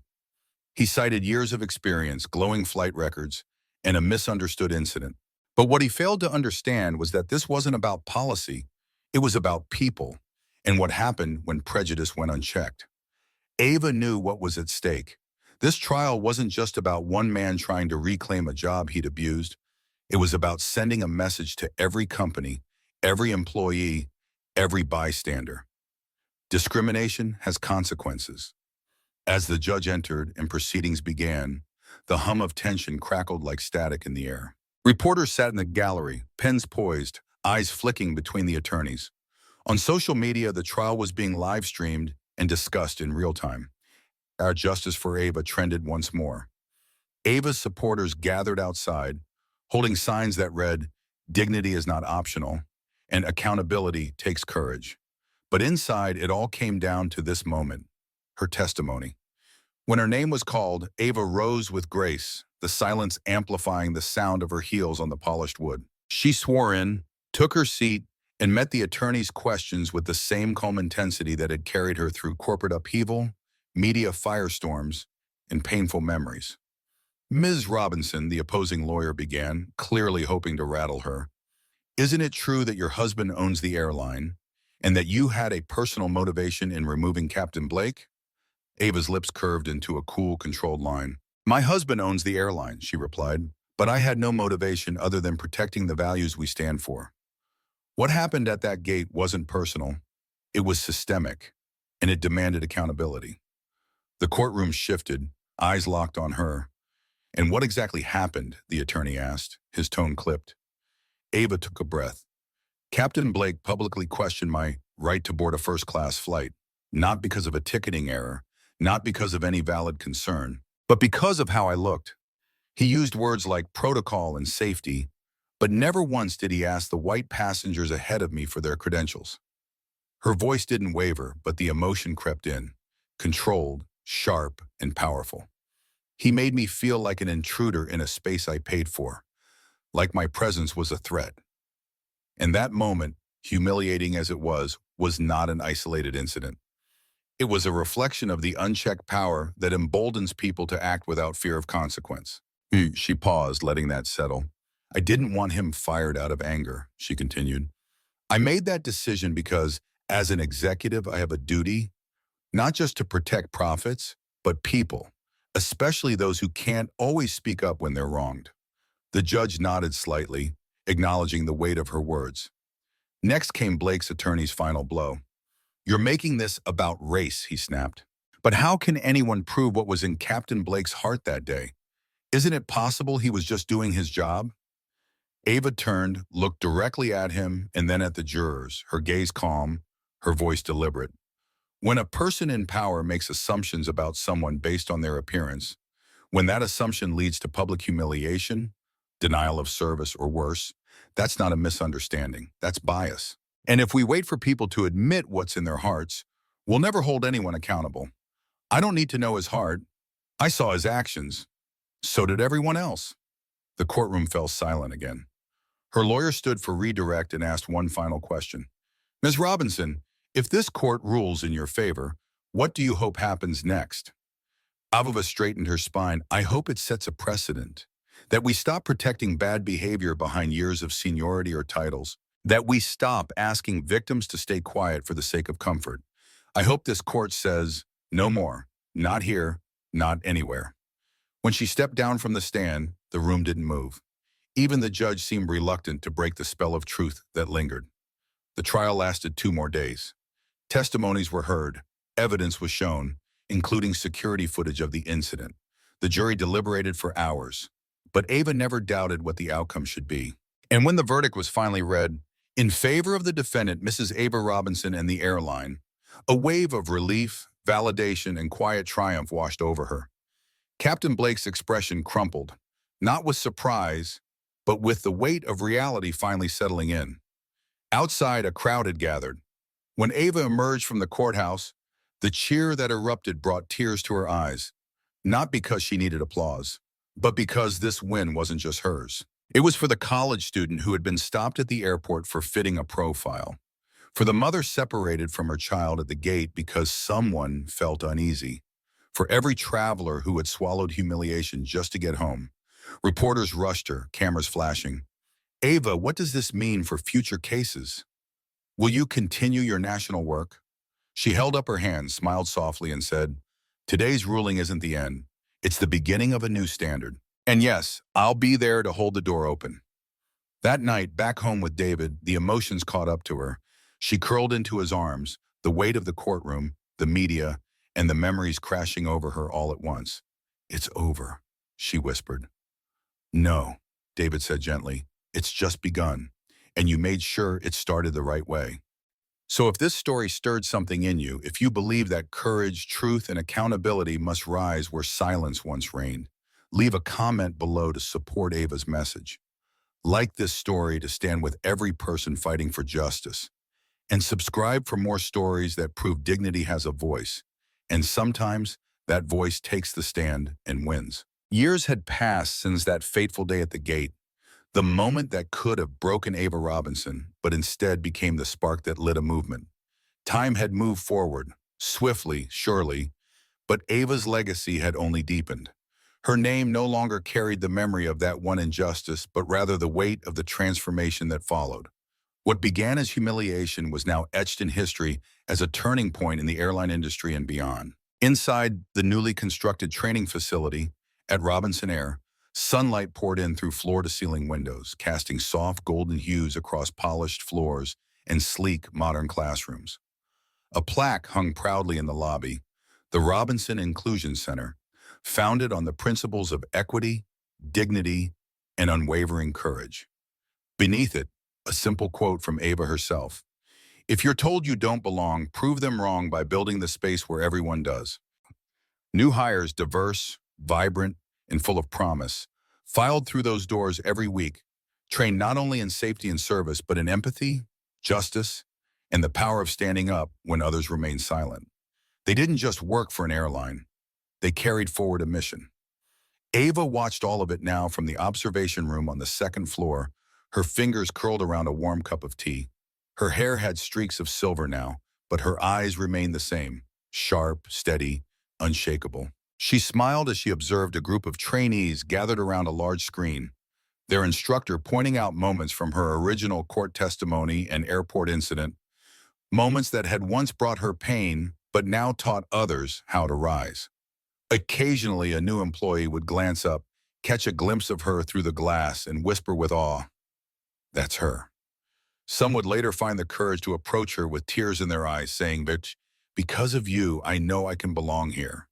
He cited years of experience, glowing flight records, and a misunderstood incident. But what he failed to understand was that this wasn't about policy, it was about people, and what happened when prejudice went unchecked. Ava knew what was at stake. This trial wasn't just about one man trying to reclaim a job he'd abused. It was about sending a message to every company, every employee, every bystander. Discrimination has consequences. As the judge entered and proceedings began, the hum of tension crackled like static in the air. Reporters sat in the gallery, pens poised, eyes flicking between the attorneys. On social media, the trial was being live-streamed and discussed in real time. Our justice for Ava trended once more. Ava's supporters gathered outside, holding signs that read, "Dignity is not optional," and "Accountability takes courage." But inside, it all came down to this moment, her testimony. When her name was called, Ava rose with grace, the silence amplifying the sound of her heels on the polished wood. She swore in, took her seat, and met the attorney's questions with the same calm intensity that had carried her through corporate upheaval, media firestorms, and painful memories. Ms. Robinson, the opposing lawyer began, clearly hoping to rattle her. "Isn't it true that your husband owns the airline, and that you had a personal motivation in removing Captain Blake?" Ava's lips curved into a cool, controlled line. "My husband owns the airline," she replied, "but I had no motivation other than protecting the values we stand for. What happened at that gate wasn't personal. It was systemic, and it demanded accountability." The courtroom shifted, eyes locked on her. "And what exactly happened?" the attorney asked, his tone clipped. Ava took a breath. "Captain Blake publicly questioned my right to board a first-class flight, not because of a ticketing error, not because of any valid concern, but because of how I looked. He used words like protocol and safety, but never once did he ask the white passengers ahead of me for their credentials." Her voice didn't waver, but the emotion crept in, controlled, sharp, and powerful. "He made me feel like an intruder in a space I paid for, like my presence was a threat." And that moment, humiliating as it was not an isolated incident. It was a reflection of the unchecked power that emboldens people to act without fear of consequence. She paused, letting that settle. "I didn't want him fired out of anger," she continued. "I made that decision because, as an executive, I have a duty, not just to protect profits, but people, especially those who can't always speak up when they're wronged." The judge nodded slightly, acknowledging the weight of her words. Next came Blake's attorney's final blow. "You're making this about race," he snapped. "But how can anyone prove what was in Captain Blake's heart that day? Isn't it possible he was just doing his job?" Ava turned, looked directly at him, and then at the jurors, her gaze calm, her voice deliberate. "When a person in power makes assumptions about someone based on their appearance, when that assumption leads to public humiliation, denial of service, or worse, that's not a misunderstanding, that's bias. And if we wait for people to admit what's in their hearts, we'll never hold anyone accountable. I don't need to know his heart. I saw his actions. So did everyone else." The courtroom fell silent again. Her lawyer stood for redirect and asked one final question. "Ms. Robinson, if this court rules in your favor, what do you hope happens next?" Ava straightened her spine. "I hope it sets a precedent, that we stop protecting bad behavior behind years of seniority or titles, that we stop asking victims to stay quiet for the sake of comfort. I hope this court says, no more. Not here, not anywhere. When she stepped down from the stand, the room didn't move. Even the judge seemed reluctant to break the spell of truth that lingered. The trial lasted 2 more days. Testimonies were heard, evidence was shown, including security footage of the incident. The jury deliberated for hours, but Ava never doubted what the outcome should be. And when the verdict was finally read, in favor of the defendant, Mrs. Ava Robinson and the airline, a wave of relief, validation, and quiet triumph washed over her. Captain Blake's expression crumpled, not with surprise, but with the weight of reality finally settling in. Outside, a crowd had gathered. When Ava emerged from the courthouse, the cheer that erupted brought tears to her eyes, not because she needed applause, but because this win wasn't just hers. It was for the college student who had been stopped at the airport for fitting a profile, for the mother separated from her child at the gate because someone felt uneasy, for every traveler who had swallowed humiliation just to get home. Reporters rushed her, cameras flashing. Ava, what does this mean for future cases? Will you continue your national work? She held up her hand, smiled softly, and said, today's ruling isn't the end. It's the beginning of a new standard. And yes, I'll be there to hold the door open. That night, back home with David, the emotions caught up to her. She curled into his arms, the weight of the courtroom, the media, and the memories crashing over her all at once. It's over, she whispered. No, David said gently. It's just begun, and you made sure it started the right way. So if this story stirred something in you, if you believe that courage, truth, and accountability must rise where silence once reigned, leave a comment below to support Ava's message. Like this story to stand with every person fighting for justice. And subscribe for more stories that prove dignity has a voice. And sometimes that voice takes the stand and wins. Years had passed since that fateful day at the gate, the moment that could have broken Ava Robinson, but instead became the spark that lit a movement. Time had moved forward, swiftly, surely, but Ava's legacy had only deepened. Her name no longer carried the memory of that one injustice, but rather the weight of the transformation that followed. What began as humiliation was now etched in history as a turning point in the airline industry and beyond. Inside the newly constructed training facility at Robinson Air, sunlight poured in through floor-to-ceiling windows, casting soft golden hues across polished floors and sleek, modern classrooms. A plaque hung proudly in the lobby, the Robinson Inclusion Center, founded on the principles of equity, dignity, and unwavering courage. Beneath it, a simple quote from Ava herself. If you're told you don't belong, prove them wrong by building the space where everyone does. New hires, diverse, vibrant, and full of promise, filed through those doors every week, trained not only in safety and service, but in empathy, justice, and the power of standing up when others remain silent. They didn't just work for an airline. They carried forward a mission. Ava watched all of it now from the observation room on the second floor, her fingers curled around a warm cup of tea. Her hair had streaks of silver now, but her eyes remained the same, sharp, steady, unshakable. She smiled as she observed a group of trainees gathered around a large screen, their instructor pointing out moments from her original court testimony and airport incident, moments that had once brought her pain, but now taught others how to rise. Occasionally, a new employee would glance up, catch a glimpse of her through the glass, and whisper with awe, "That's her." Some would later find the courage to approach her with tears in their eyes, saying, "Bitch, because of you, I know I can belong here."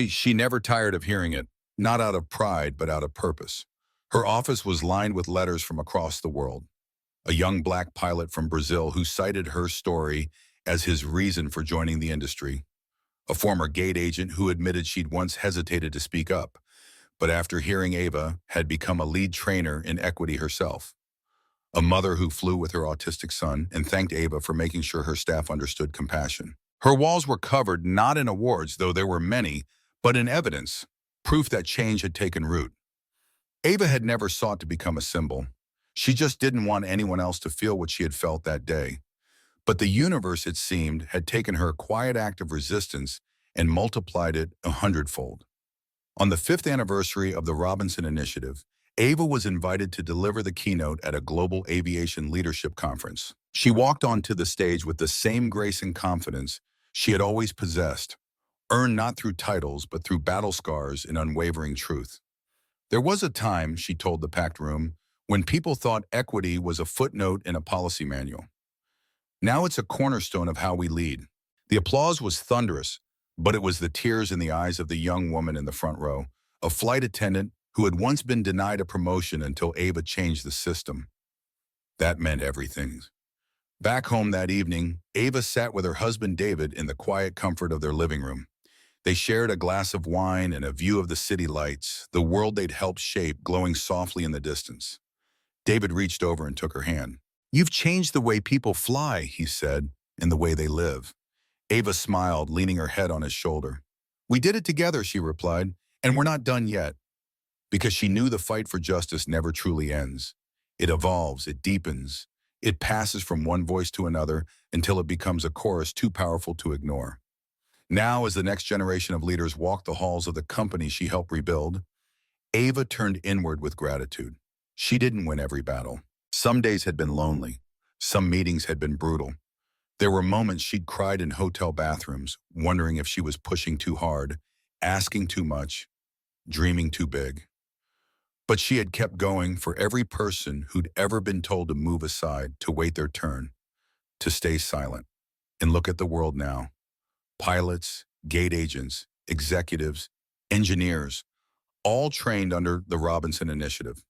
She never tired of hearing it, not out of pride, but out of purpose. Her office was lined with letters from across the world. A young black pilot from Brazil who cited her story as his reason for joining the industry. A former gate agent who admitted she'd once hesitated to speak up, but after hearing Ava, had become a lead trainer in equity herself. A mother who flew with her autistic son and thanked Ava for making sure her staff understood compassion. Her walls were covered not in awards, though there were many, but in evidence, proof that change had taken root. Ava had never sought to become a symbol. She just didn't want anyone else to feel what she had felt that day. But the universe, it seemed, had taken her quiet act of resistance and multiplied it 100-fold. On the 5th anniversary of the Robinson Initiative, Ava was invited to deliver the keynote at a global aviation leadership conference. She walked onto the stage with the same grace and confidence she had always possessed, earned not through titles, but through battle scars and unwavering truth. There was a time, she told the packed room, when people thought equity was a footnote in a policy manual. Now it's a cornerstone of how we lead. The applause was thunderous, but it was the tears in the eyes of the young woman in the front row, a flight attendant who had once been denied a promotion until Ava changed the system. That meant everything. Back home that evening, Ava sat with her husband David in the quiet comfort of their living room. They shared a glass of wine and a view of the city lights, the world they'd helped shape glowing softly in the distance. David reached over and took her hand. "You've changed the way people fly," he said, "and the way they live." Ava smiled, leaning her head on his shoulder. "We did it together," she replied, "and we're not done yet." Because she knew the fight for justice never truly ends. It evolves, it deepens, it passes from one voice to another until it becomes a chorus too powerful to ignore. Now, as the next generation of leaders walked the halls of the company she helped rebuild, Ava turned inward with gratitude. She didn't win every battle. Some days had been lonely. Some meetings had been brutal. There were moments she'd cried in hotel bathrooms, wondering if she was pushing too hard, asking too much, dreaming too big. But she had kept going for every person who'd ever been told to move aside, to wait their turn, to stay silent. And look at the world now. Pilots, gate agents, executives, engineers, all trained under the Robinson Initiative.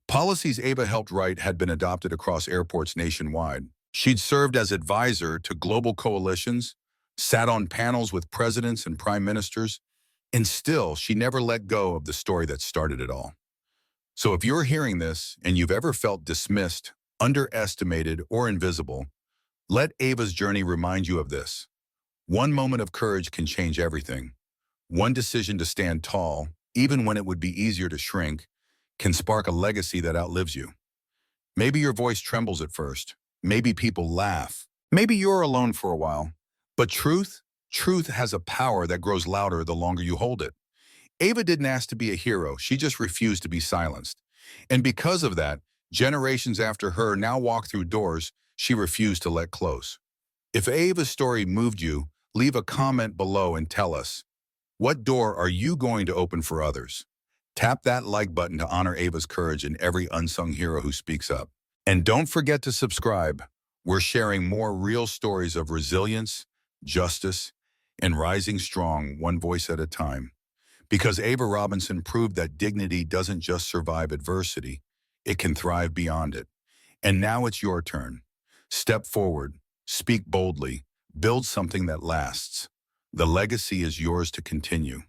Policies Ava helped write had been adopted across airports nationwide. She'd served as advisor to global coalitions, sat on panels with presidents and prime ministers, and still she never let go of the story that started it all. So if you're hearing this and you've ever felt dismissed, underestimated, or invisible, let Ava's journey remind you of this. One moment of courage can change everything. One decision to stand tall, even when it would be easier to shrink, can spark a legacy that outlives you. Maybe your voice trembles at first. Maybe people laugh. Maybe you're alone for a while. But truth has a power that grows louder the longer you hold it. Ava didn't ask to be a hero. She just refused to be silenced. And because of that, generations after her now walk through doors she refused to let close. If Ava's story moved you, leave a comment below and tell us, what door are you going to open for others? Tap that like button to honor Ava's courage and every unsung hero who speaks up. And don't forget to subscribe. We're sharing more real stories of resilience, justice, and rising strong, one voice at a time. Because Ava Robinson proved that dignity doesn't just survive adversity, it can thrive beyond it. And now it's your turn. Step forward, speak boldly, build something that lasts. The legacy is yours to continue.